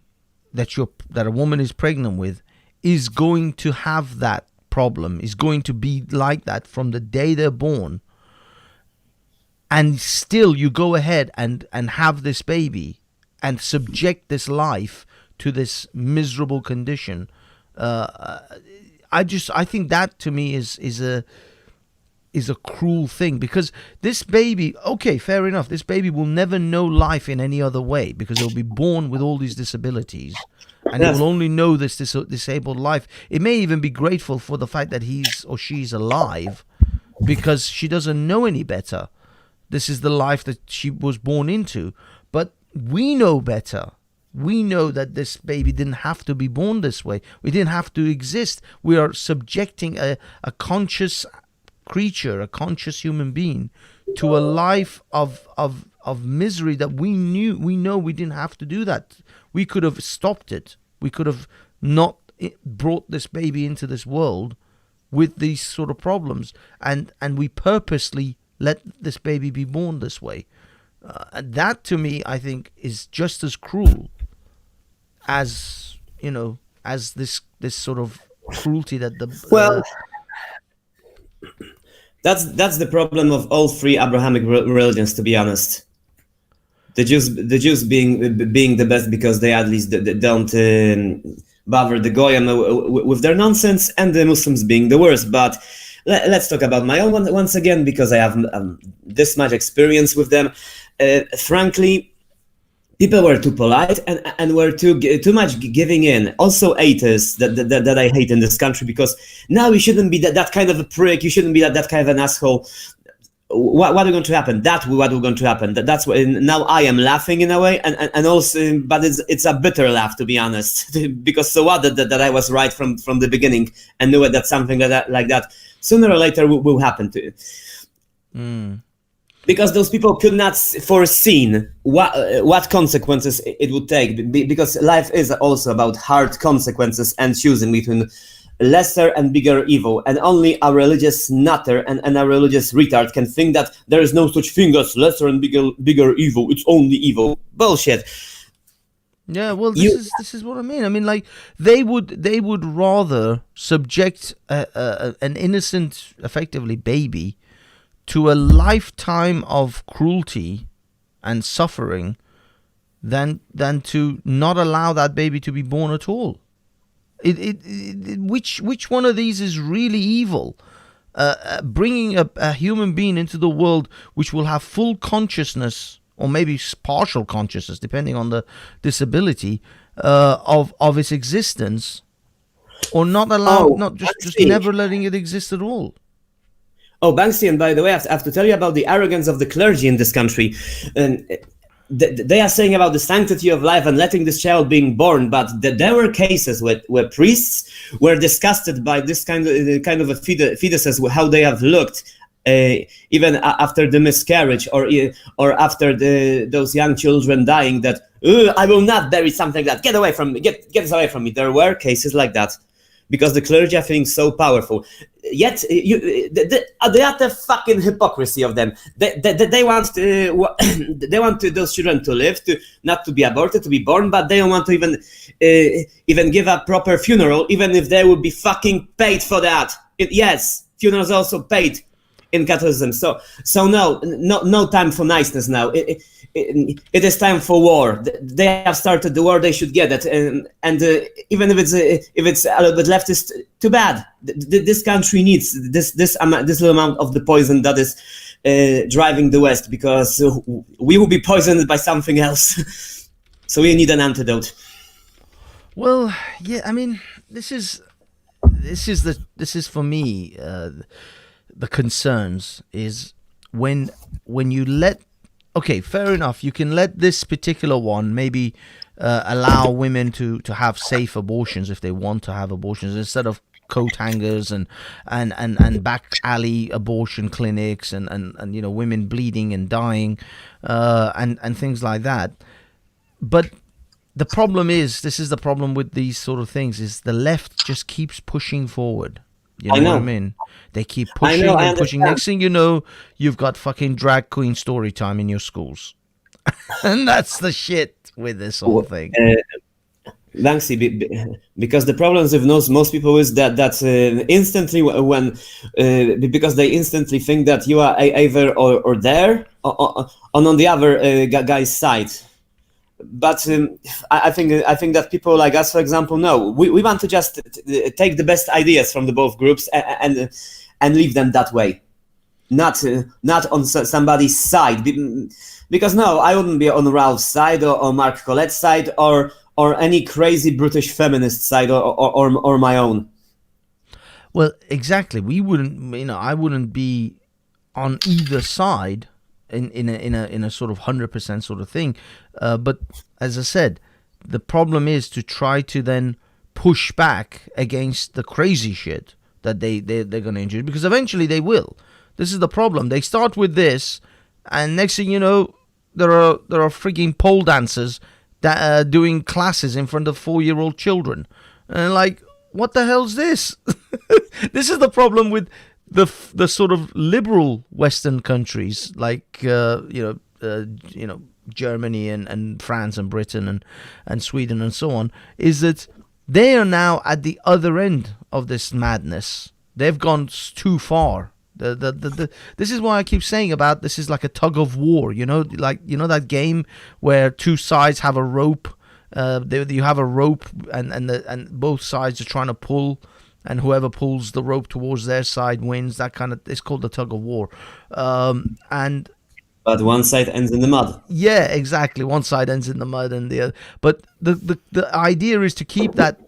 that a woman is pregnant with is going to have that problem, is going to be like that from the day they're born, and still you go ahead and have this baby and subject this life to this miserable condition, I think that to me is a cruel thing, because this baby, okay, fair enough, this baby will never know life in any other way because it'll be born with all these disabilities, and it will only know this disabled life. It may even be grateful for the fact that he's or she's alive because she doesn't know any better. This is the life that she was born into. But we know better. We know that this baby didn't have to be born this way. We didn't have to exist. We are subjecting a conscious creature, a conscious human being, to a life of misery that we know we didn't have to do that. We could have stopped it. We could have not brought this baby into this world with these sort of problems, and we purposely let this baby be born this way. That to me, I think, is just as cruel as this sort of cruelty that the That's the problem of all three Abrahamic religions, to be honest. The Jews being the best because they at least don't bother the Goyim with their nonsense, and the Muslims being the worst. But let's talk about my own one once again, because I have this much experience with them. Frankly, people were too polite and were too much giving in. Also atheists that I hate in this country, because now you shouldn't be that kind of a prick. You shouldn't be that kind of an asshole. What is going to happen? What is going to happen? That's what now I am laughing in a way, and also, but it's a bitter laugh, to be honest, because so what that I was right from the beginning and knew that something like that sooner or later will happen to you. Because those people could not foreseen what consequences it would take, because life is also about hard consequences and choosing between lesser and bigger evil, and only a religious nutter and a religious retard can think that there is no such thing as lesser and bigger evil. It's only evil. Bullshit. Yeah, well, this is what I mean. I mean, like, they would rather subject an innocent, effectively, baby to a lifetime of cruelty and suffering than to not allow that baby to be born at all. Which one of these is really evil? Bringing a human being into the world which will have full consciousness, or maybe partial consciousness, depending on the disability of its existence, or not just never letting it exist at all. Oh, Banksy, and by the way, I have to tell you about the arrogance of the clergy in this country. They are saying about the sanctity of life and letting this child being born, but there were cases where priests were disgusted by this kind of a fetuses, how they have looked, even after the miscarriage, or after those young children dying. That I will not bury something like that. Get away from me! Get this away from me! There were cases like that, because the clergy are feeling so powerful. Yet the utter fucking hypocrisy of them. They want those children to live, not to be aborted, to be born, but they don't want to even give a proper funeral, even if they would be fucking paid for that. Yes, funerals are also paid in Catholicism. So no time for niceness now. It is time for war. They have started the war. They should get it, and even if it's a little bit leftist, too bad. This country needs this little amount of the poison that is driving the West, because we will be poisoned by something else. So we need an antidote. Well, yeah, I mean, this is for me, the concerns is when you let, okay, fair enough, you can let this particular one maybe allow women to have safe abortions if they want to have abortions, instead of coat hangers and back alley abortion clinics and women bleeding and dying and things like that. But the problem is, this is the problem with these sort of things, is the left just keeps pushing forward. You know what I mean? They keep pushing and pushing. Next thing you know, you've got fucking drag queen story time in your schools. And that's the shit with this whole thing. Banksy, because the problems with most people is that instantly when because they instantly think that you are either or there or on the other guy's side. But I think that people like us, for example, no, we want to just take the best ideas from the both groups and leave them that way, not on somebody's side. Because no, I wouldn't be on Ralph's side or Mark Collette's side or any crazy British feminist side or my own. Well, exactly. We wouldn't, I wouldn't be on either side in a sort of 100% sort of thing. But as I said, the problem is to try to then push back against the crazy shit that they're going to introduce, because eventually they will. This is the problem. They start with this, and next thing you know, there are freaking pole dancers that are doing classes in front of 4-year-old children, and like, what the hell's this? This is the problem with the sort of liberal Western countries like Germany and France and Britain and Sweden and so on, is that they are now at the other end of this madness. They've gone too far. This is why I keep saying about this is like a tug of war, like that game where two sides have a rope. You have a rope and both sides are trying to pull, and whoever pulls the rope towards their side wins. That kind of, it's called the tug of war. But one side ends in the mud. Yeah, exactly. One side ends in the mud and the other. But the idea is to keep that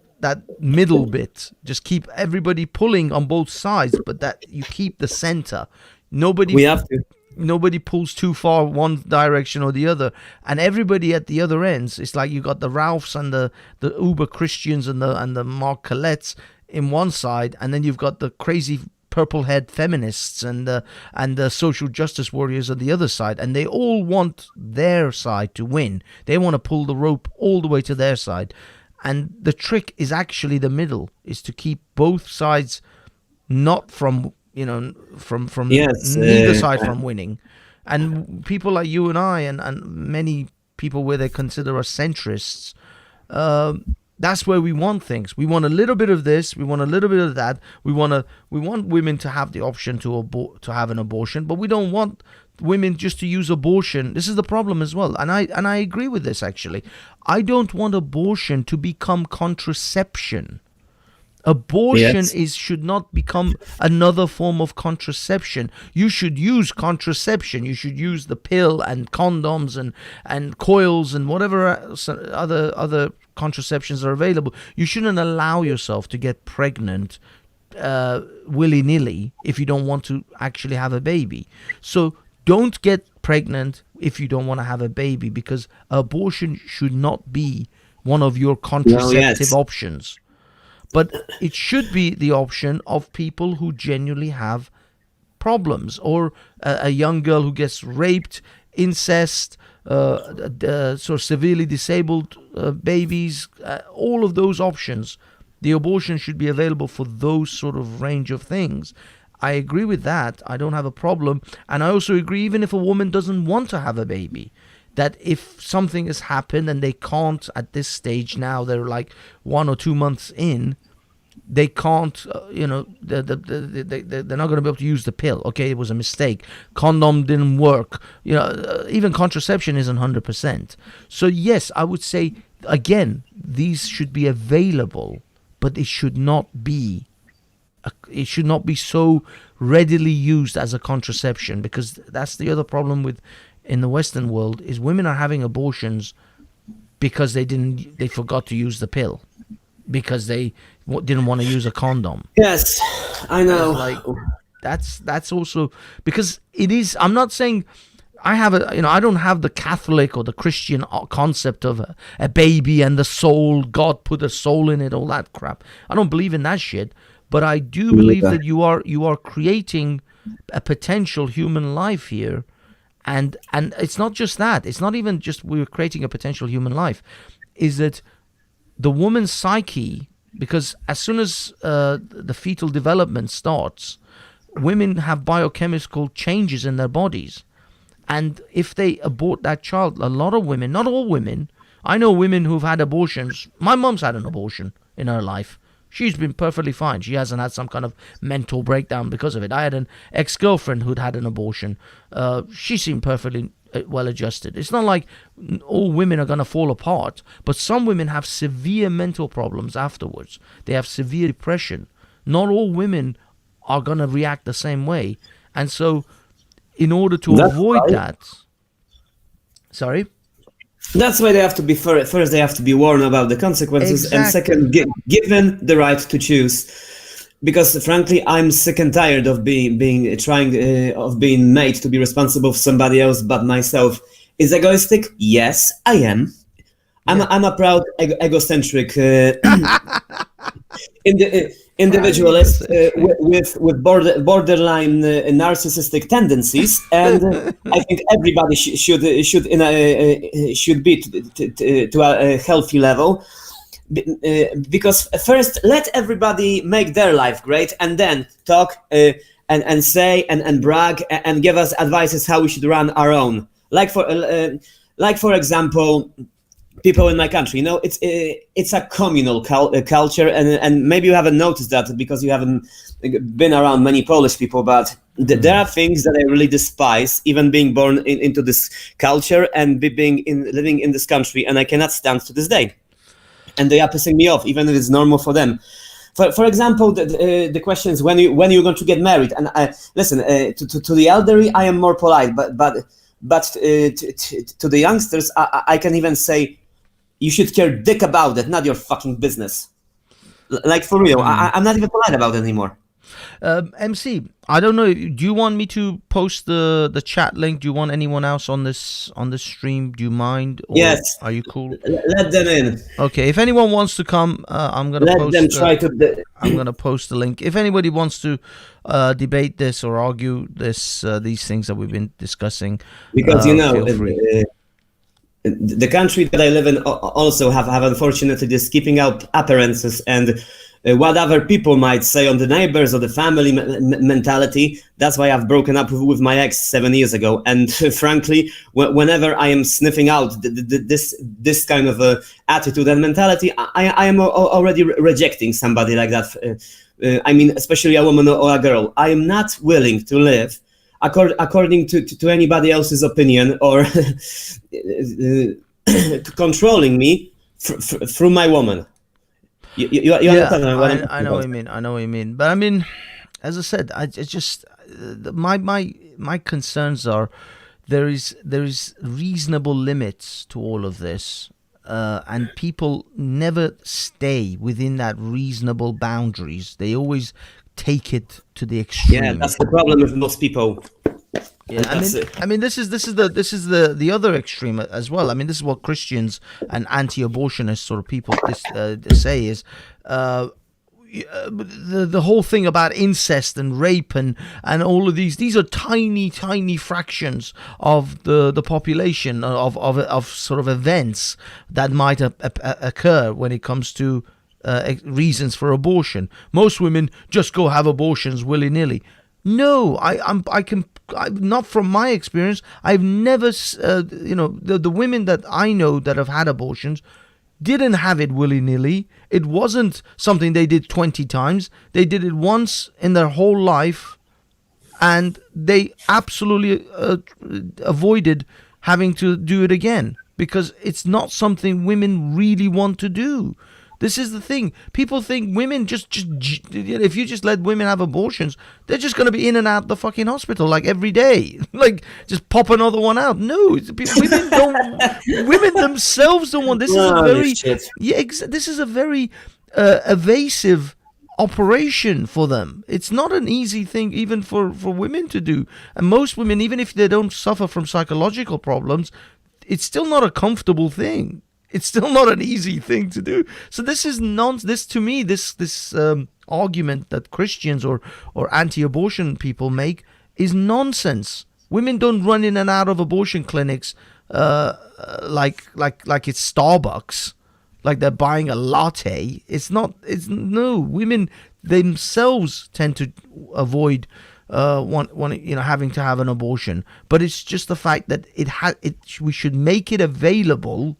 middle bit. Just keep everybody pulling on both sides, but that you keep the center. We have to. Nobody pulls too far one direction or the other, and everybody at the other ends. It's like you got the Ralphs and the uber Christians and the Mark Colettes in one side, and then you've got the crazy purple head feminists and the social justice warriors on the other side, and they all want their side to win. They want to pull the rope all the way to their side, and the trick is actually the middle, is to keep both sides not from yes, neither side from winning. And people like you and I and many people where they consider us centrists, that's where we want things. We want a little bit of this, we want a little bit of that. We want women to have the option to have an abortion, but we don't want women just to use abortion. This is the problem as well, and I agree with this actually. I don't want abortion to become contraception. Abortion should not become another form of contraception. You should use contraception. You should use the pill and condoms and coils and whatever other contraceptions are available. You shouldn't allow yourself to get pregnant willy-nilly if you don't want to actually have a baby. So don't get pregnant if you don't want to have a baby, because abortion should not be one of your contraceptive options. But it should be the option of people who genuinely have problems, or a young girl who gets raped, incest, sort of severely disabled babies, all of those options. The abortion should be available for those sort of range of things. I agree with that. I don't have a problem. And I also agree, even if a woman doesn't want to have a baby, that if something has happened and they can't at this stage now, they're like 1 or 2 months in, they can't, they're not going to be able to use the pill. Okay, it was a mistake. Condom didn't work. Even contraception isn't 100%. So yes, I would say, again, these should be available, but it should not be it should not be so readily used as a contraception, because that's the other problem with in the Western world is women are having abortions because they forgot to use the pill, because they didn't want to use a condom. Yes, I know. Like that's also because it is. I'm not saying I have I don't have the Catholic or the Christian concept of a baby and the soul. God put a soul in it, all that crap. I don't believe in that shit. But I do believe that you are creating a potential human life here, and it's not just that. It's not even just we're creating a potential human life. Is that the woman's psyche? Because as soon as the fetal development starts, women have biochemical changes in their bodies. And if they abort that child, a lot of women, not all women, I know women who've had abortions. My mom's had an abortion in her life. She's been perfectly fine. She hasn't had some kind of mental breakdown because of it. I had an ex-girlfriend who'd had an abortion. She seemed perfectly well adjusted. It's not like all women are going to fall apart, but some women have severe mental problems afterwards. They have severe depression. Not all women are going to react the same way. And so in order to avoid that... Sorry? That's why they have to be first. They have to be warned about the consequences, Exactly. and second, given the right to choose. Because frankly, I'm sick and tired of being made to be responsible for somebody else but myself. Is egoistic? Yes, I am. I'm a proud egocentric individualist with borderline narcissistic tendencies, and I think everybody should be to a healthy level. Because first, let everybody make their life great, and then talk and say and brag and give us advices how we should run our own. Like for example, people in my country, it's a communal culture, and maybe you haven't noticed that because you haven't been around many Polish people, but there are things that I really despise, even being born into this culture and living in this country, and I cannot stand to this day. And they are pissing me off, even if it's normal for them. For example, the question is when you're going to get married. And listen, to the elderly, I am more polite, but to the youngsters, I can even say, you should care dick about it, not your fucking business. Like for real, I'm not even polite about it anymore. MC, I don't know. Do you want me to post the chat link? Do you want anyone else on this stream? Do you mind? Or yes. Are you cool? Let them in. Okay. If anyone wants to come, I'm gonna let post. Them try to. I'm gonna post the link. If anybody wants to debate this or argue these things that we've been discussing, because feel free. The country that I live in also have unfortunately this keeping up appearances and whatever people might say on the neighbors or the family mentality. That's why I've broken up with my ex 7 years ago. And frankly, whenever I am sniffing out this kind of attitude and mentality, I am already rejecting somebody like that. I mean, especially a woman or a girl. I am not willing to live according to anybody else's opinion or controlling me through my woman. You understand what I know what you mean. I know what you mean. But I mean, as I said, it's just my concerns are there is reasonable limits to all of this, and people never stay within that reasonable boundaries. They always take it to the extreme. Yeah, that's the problem with most people. Yeah, I mean, this is the other extreme as well. I mean, this is what Christians and anti-abortionist sort of people say is the whole thing about incest and rape and all of these are tiny fractions of the population of sort of events that might occur when it comes to reasons for abortion. Most women just go have abortions willy-nilly. No, I can not from my experience. I've never, the women that I know that have had abortions didn't have it willy-nilly. It wasn't something they did 20 times. They did it once in their whole life, and they absolutely avoided having to do it again because it's not something women really want to do. This is the thing. People think women if you just let women have abortions, they're just going to be in and out the fucking hospital like every day, like just pop another one out. No, women don't. Women themselves don't want. This is a Holy very shit. this is a very evasive operation for them. It's not an easy thing even for women to do. And most women, even if they don't suffer from psychological problems, it's still not a comfortable thing. It's still not an easy thing to do. So this is this to me, this argument that Christians or anti-abortion people make is nonsense. Women don't run in and out of abortion clinics like it's Starbucks, like they're buying a latte. No, women themselves tend to avoid having to have an abortion, but it's just the fact that we should make it available,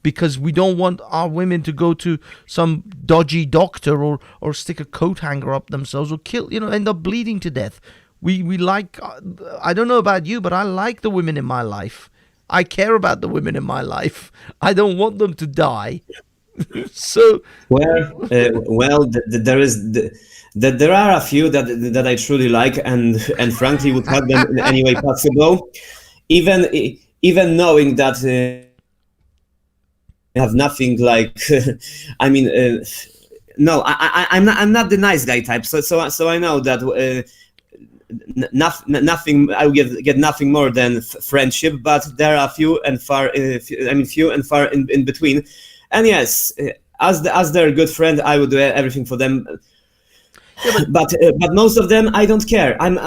because we don't want our women to go to some dodgy doctor or stick a coat hanger up themselves or end up bleeding to death. We like, I don't know about you, but I like the women in my life. I care about the women in my life. I don't want them to die. So there are a few that I truly like and frankly would help them in any way possible, even knowing that have nothing like I mean no, I'm not the nice guy type, so I know that nothing I will get nothing more than friendship, but there are few and far in between. And yes, as their good friend, I would do everything for them. Yeah, but most of them, I don't care. I'm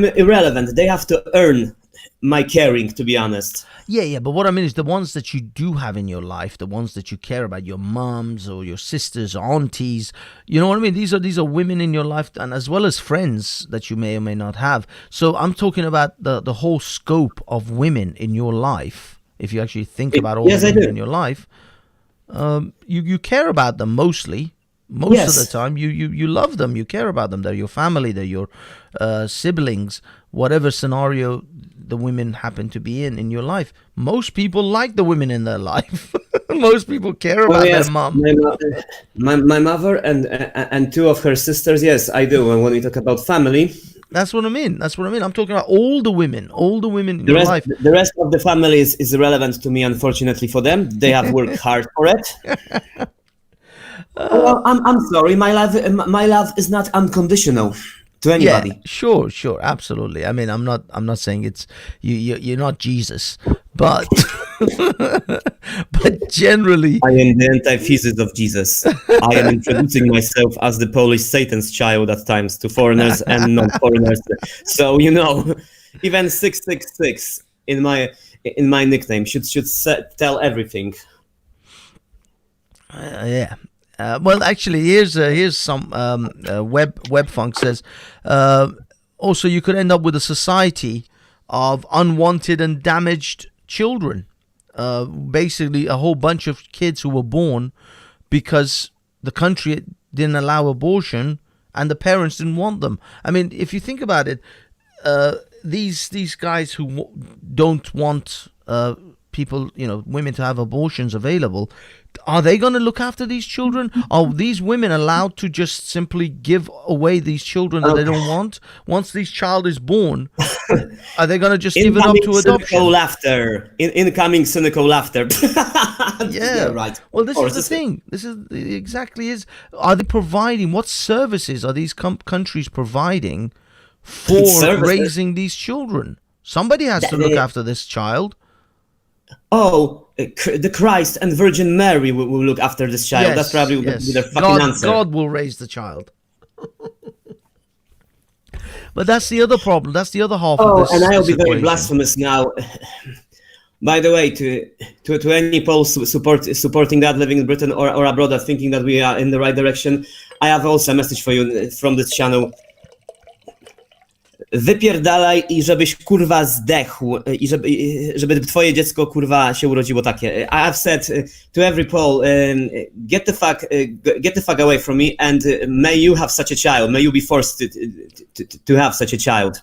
irrelevant. They have to earn my caring, to be honest. Yeah, but what I mean is the ones that you do have in your life, the ones that you care about, your mums or your sisters, or aunties, you know what I mean? These are women in your life, and as well as friends that you may or may not have. So I'm talking about the whole scope of women in your life. If you actually think about all the women in your life, you care about them mostly. Most of the time, you love them, you care about them. They're your family, they're your siblings, whatever scenario the women happen to be in your life. Most people like the women in their life. Most people care about their mom. My mother and two of her sisters, yes, I do. And when we talk about family, that's what I mean. I'm talking about all the women in your life. The rest of the family is irrelevant to me, unfortunately for them. They have worked hard for it. I'm sorry. My love is not unconditional to anybody. Yeah, sure, absolutely. I mean, I'm not saying it's you're not Jesus, but but generally, I am the antithesis of Jesus. I am introducing myself as the Polish Satan's child at times to foreigners and non-foreigners. So even 666 in my nickname should tell everything. Yeah. Well, actually, here's some Webfunk says. Also, you could end up with a society of unwanted and damaged children. Basically, a whole bunch of kids who were born because the country didn't allow abortion and the parents didn't want them. I mean, if you think about it, these guys who don't want people, women to have abortions available, are they going to look after these children? Are these women allowed to just simply give away these children that they don't want? Once this child is born, are they going to just give it up to adoption? Incoming cynical laughter. Yeah, right. Well, this is the thing. This is exactly is. Are they providing, what services are these countries providing for raising these children? Somebody has to look after this child. Oh, the Christ and Virgin Mary will look after this child. Yes, that's probably their fucking answer. God will raise the child. But that's the other problem. That's the other half of this. And I'll be equation. very blasphemous now. By the way, to any Poles supporting that, living in Britain or abroad, thinking that we are in the right direction, I have also a message for you from this channel. Wypierdalaj i żebyś kurwa zdechł i żeby twoje dziecko kurwa się urodziło takie. I've said to every Pole, get the fuck away from me, and may you have such a child. May you be forced to have such a child.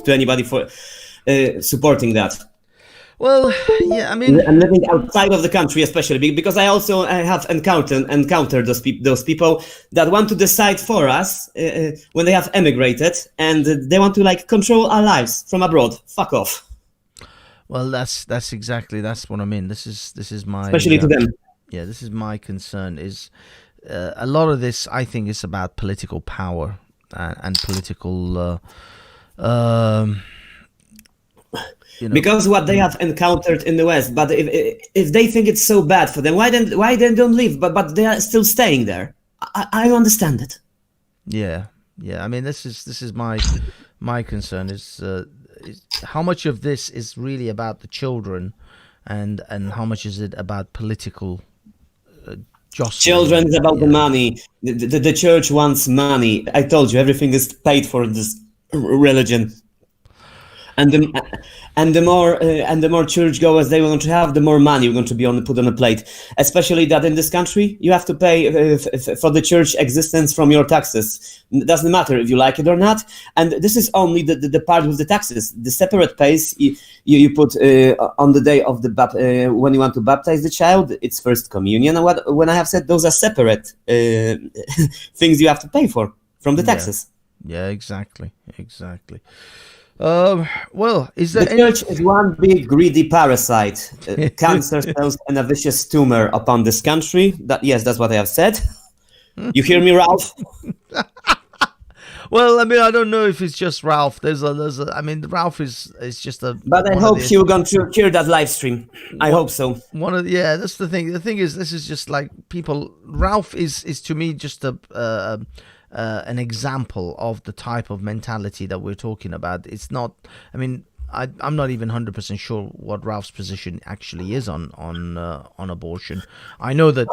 To anybody for supporting that. Well, yeah, I mean, and living outside of the country, especially because I have encountered those people that want to decide for us when they have emigrated, and they want to like control our lives from abroad. Fuck off, well, that's exactly that's what I mean. This is my especially to them. yeah, this is my concern. Is a lot of this, I think, is about political power and political. Because what they have encountered in the West. But if they think it's so bad for them, why then don't leave? But they are still staying there. I understand it. Yeah, yeah. I mean, this is my concern is how much of this is really about the children, and how much is it about political jostling? Children is about the Yeah. money. The church wants money. I told you, everything is paid for in this religion. And the more churchgoers they want to have, the more money we're going to be put on a plate. Especially that in this country, you have to pay for the church existence from your taxes. It doesn't matter if you like it or not. And this is only the part with the taxes. The separate pays you put on the day of the when you want to baptize the child, it's first communion. And when I have said those are separate things you have to pay for from the taxes. Yeah, exactly. Well, is there The church is one big greedy parasite, cancer cells and a vicious tumor upon this country. That's what I have said. You hear me, Ralph? Well, I mean, I don't know if it's just Ralph. I mean, Ralph is just a. But I hope you're going to hear that live stream. I hope so. Yeah, that's the thing. The thing is, this is just like people. Ralph is to me just an example of the type of mentality that we're talking about. It's not. I mean, I'm not even 100% sure what Ralph's position actually is on abortion. I know that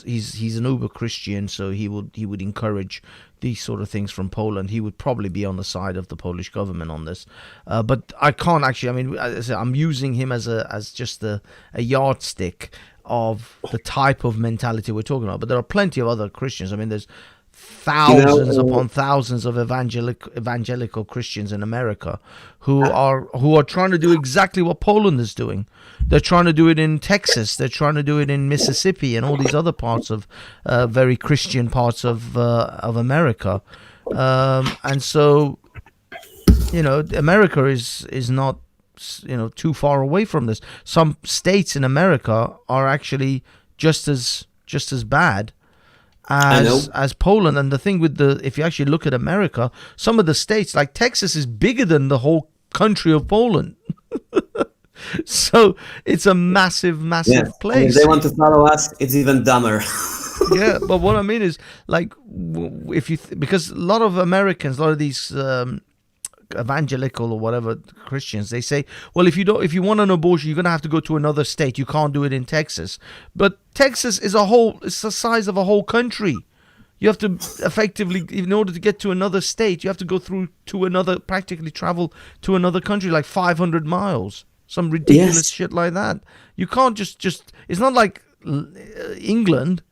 he's an uber Christian, so he would encourage these sort of things from Poland. He would probably be on the side of the Polish government on this, but I can't actually. I mean, as I said, I'm using him as just a yardstick of the type of mentality we're talking about. But there are plenty of other Christians. I mean, there's thousands upon thousands of evangelical Christians in America who are trying to do exactly what Poland is doing. They're trying to do it in Texas. They're trying to do it in Mississippi and all these other parts of very Christian parts of America. And so, America is not too far away from this. Some states in America are actually just as bad as Poland. And the thing with if you actually look at America, some of the states like Texas is bigger than the whole country of Poland. So it's a massive place. If they want to follow us, it's even dumber. Yeah, but what I mean is, like, because a lot of Americans, a lot of these evangelical or whatever Christians, they say, well, if you want an abortion, you're gonna have to go to another state. You can't do it in Texas. But Texas is it's the size of a whole country. You have to effectively, in order to get to another state, you have to go practically travel to another country, like 500 miles, some ridiculous shit like that. You can't just it's not like England.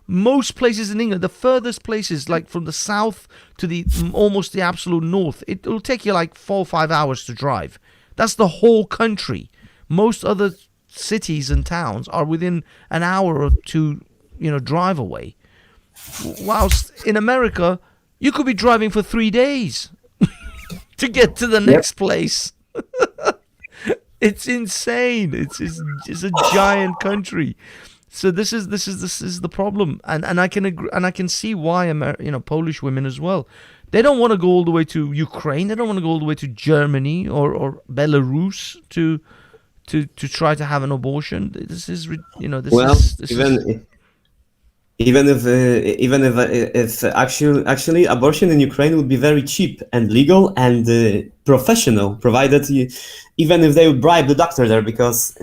Most places in England, the furthest places, like from the south to almost the absolute north, it'll take you like 4 or 5 hours to drive. That's the whole country. Most other cities and towns are within an hour or two, drive away. Whilst in America, you could be driving for 3 days to get to the next place. It's insane. It's a giant country. So this is the problem, and I can agree, and I can see why Polish women as well. They don't want to go all the way to Ukraine. They don't want to go all the way to Germany or Belarus to try to have an abortion. This is Even if actually abortion in Ukraine would be very cheap and legal and professional, provided even if they would bribe the doctor there, because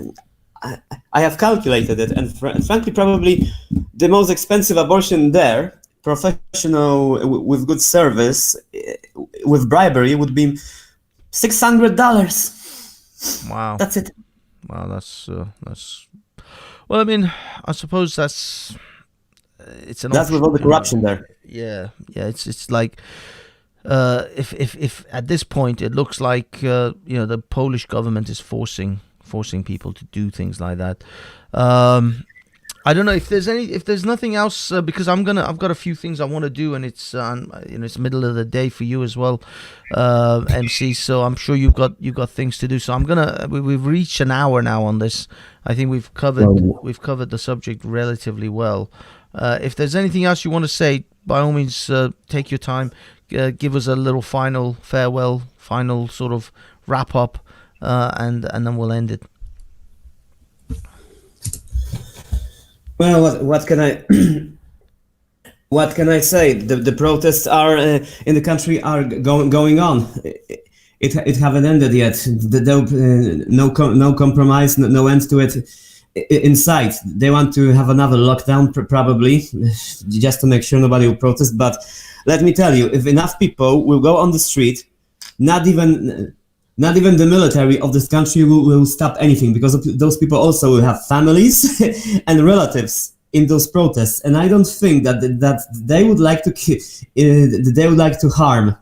I have calculated it, and frankly, probably the most expensive abortion there, professional with good service, with bribery, would be $600. Wow, that's it. Wow, that's. Well, I mean, I suppose that's with all the corruption there. Yeah. It's like if at this point it looks like the Polish government is forcing forcing people to do things like that. I don't know if there's nothing else, because I've got a few things I want to do, and it's it's middle of the day for you as well, MC. So I'm sure you've got things to do. So we've reached an hour now on this. I think we've covered the subject relatively well. If there's anything else you want to say, by all means, take your time. Give us a little final farewell, final sort of wrap up, and then we'll end it. Well, what can I what can I say? The protests are in the country are going on. It haven't ended yet. No compromise, no end to it in sight. They want to have another lockdown probably, just to make sure nobody will protest. But let me tell you, if enough people will go on the street, not even the military of this country will stop anything, because those people also will have families and relatives in those protests, and I don't think that they would like to harm,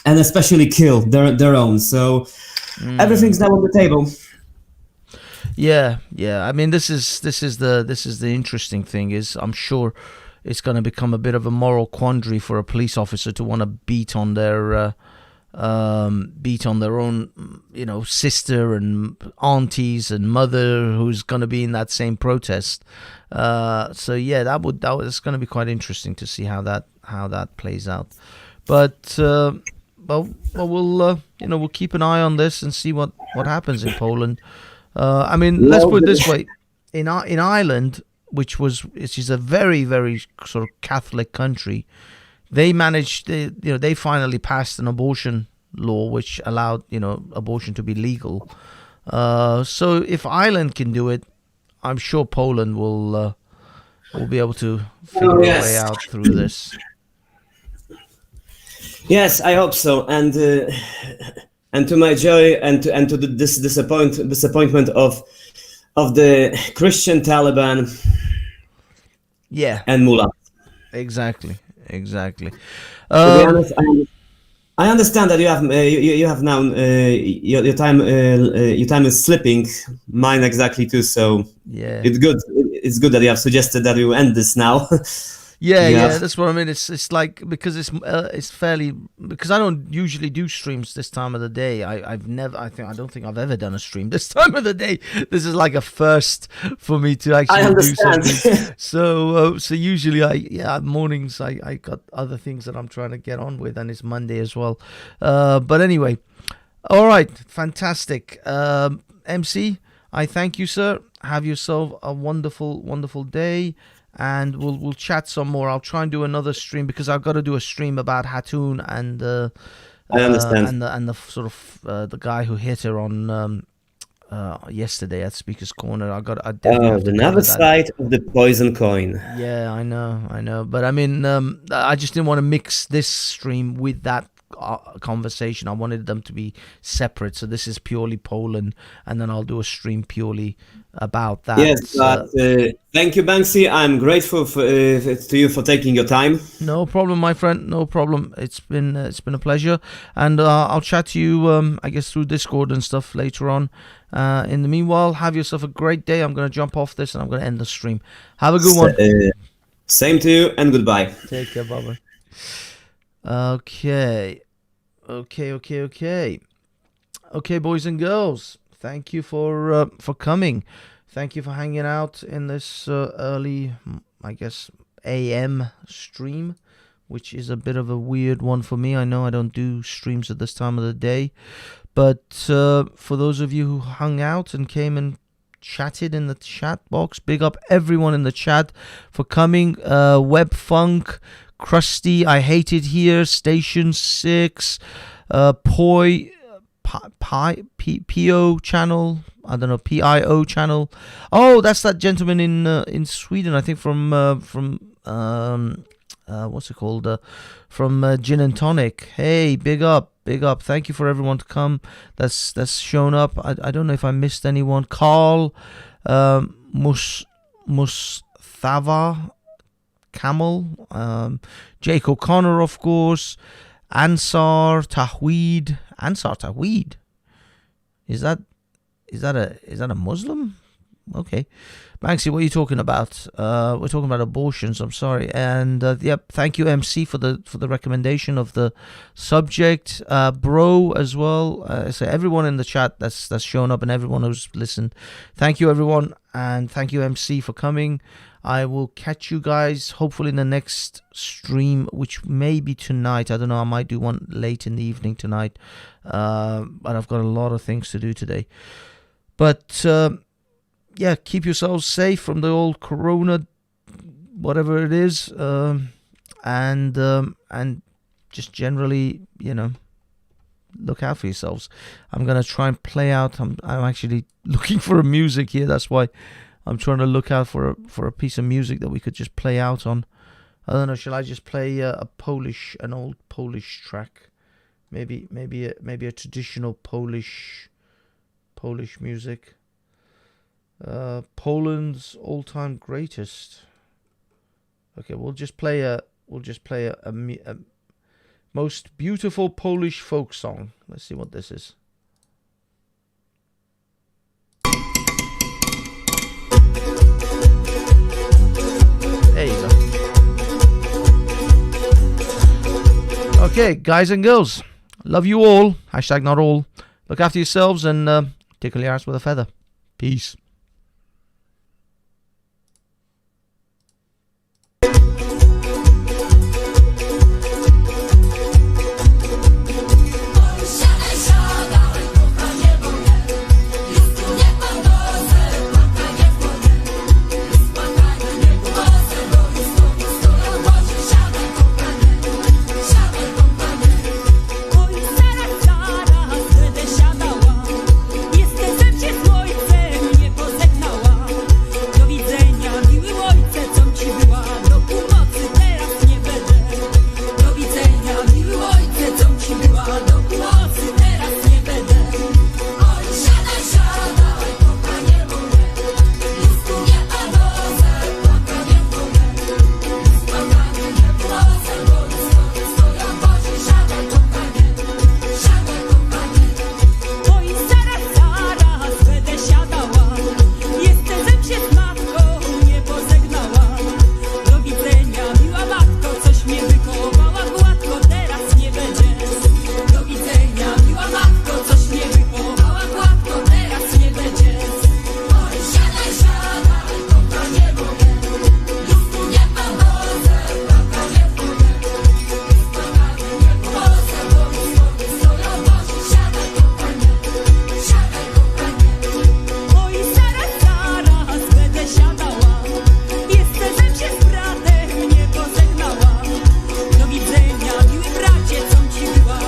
and especially kill their own. So everything's now on the table. Yeah. I mean, this is the interesting thing is, I'm sure it's going to become a bit of a moral quandary for a police officer to want to beat on their own, sister and aunties and mother who's going to be in that same protest. So yeah, that's going to be quite interesting to see how that plays out. But we'll keep an eye on this and see what happens in Poland. I mean, let's put it this way: in Ireland, which is a very, very sort of Catholic country, they finally passed an abortion law which allowed abortion to be legal. So if Ireland can do it, I'm sure Poland will be able to figure a way out through this. Yes, I hope so. And to my joy, and to this disappointment of the Christian Taliban. Yeah. And Mullah. Exactly. To be honest, I understand that you have now your time is slipping, mine exactly too. So yeah, it's good. It's good that you have suggested that we will end this now. Yeah, that's what I mean. It's like, because it's fairly, because I don't usually do streams this time of the day. I don't think I've ever done a stream this time of the day. This is like a first for me to actually do something. So usually mornings I got other things that I'm trying to get on with, and it's Monday as well. But anyway, all right, fantastic. MC, I thank you, sir. Have yourself a wonderful, wonderful day. And we'll chat some more. I'll try and do another stream, because I've got to do a stream about Hatun and I understand. and the sort of the guy who hit her on yesterday at Speaker's Corner. I definitely have to another side of the poison coin. Yeah, I know. But I mean, I just didn't want to mix this stream with that conversation. I wanted them to be separate. So this is purely Poland, and then I'll do a stream purely about that. Yes, but thank you, Banksy. I'm grateful to you for taking your time. No problem, my friend. No problem. It's been a pleasure, and I'll chat to you, I guess, through Discord and stuff later on. In the meanwhile, have yourself a great day. I'm going to jump off this and I'm going to end the stream. Have a good one. Same to you, and goodbye. Take care, bye. Okay, boys and girls. Thank you for coming. Thank you for hanging out in this early, I guess, AM stream, which is a bit of a weird one for me. I know I don't do streams at this time of the day, but for those of you who hung out and came and chatted in the chat box, big up everyone in the chat for coming. Webfunk, Krusty, I Hate It Here, Station 6, Poi, PO channel, I don't know, PIO channel. Oh, that's that gentleman in Sweden, I think, from what's it called? From Gin and Tonic. Hey, big up. Thank you for everyone to come. That's shown up. I don't know if I missed anyone. Carl, Mustafa, Camel, Jake O'Connor, of course, Ansar Tawheed. Is that is that a Muslim? Okay, Banksy, what are you talking about? We're talking about abortions. I'm sorry, and thank you, MC, for the recommendation of the subject, bro, as well. So everyone in the chat that's shown up and everyone who's listened, thank you, everyone, and thank you, MC, for coming. I will catch you guys hopefully in the next stream, which may be tonight. I don't know. I might do one late in the evening tonight, but I've got a lot of things to do today. But yeah, keep yourselves safe from the old corona, whatever it is, and just generally, look out for yourselves. I'm gonna try and play out. I'm actually looking for a music here. That's why I'm trying to look out for a piece of music that we could just play out on. I don't know. Shall I just play an old Polish track? Maybe a traditional Polish music. Poland's all-time greatest. Okay, we'll just play a most beautiful Polish folk song. Let's see what this is. There you go. Okay, guys and girls, love you all. #not all. Look after yourselves and tickle your ass with a feather. Peace.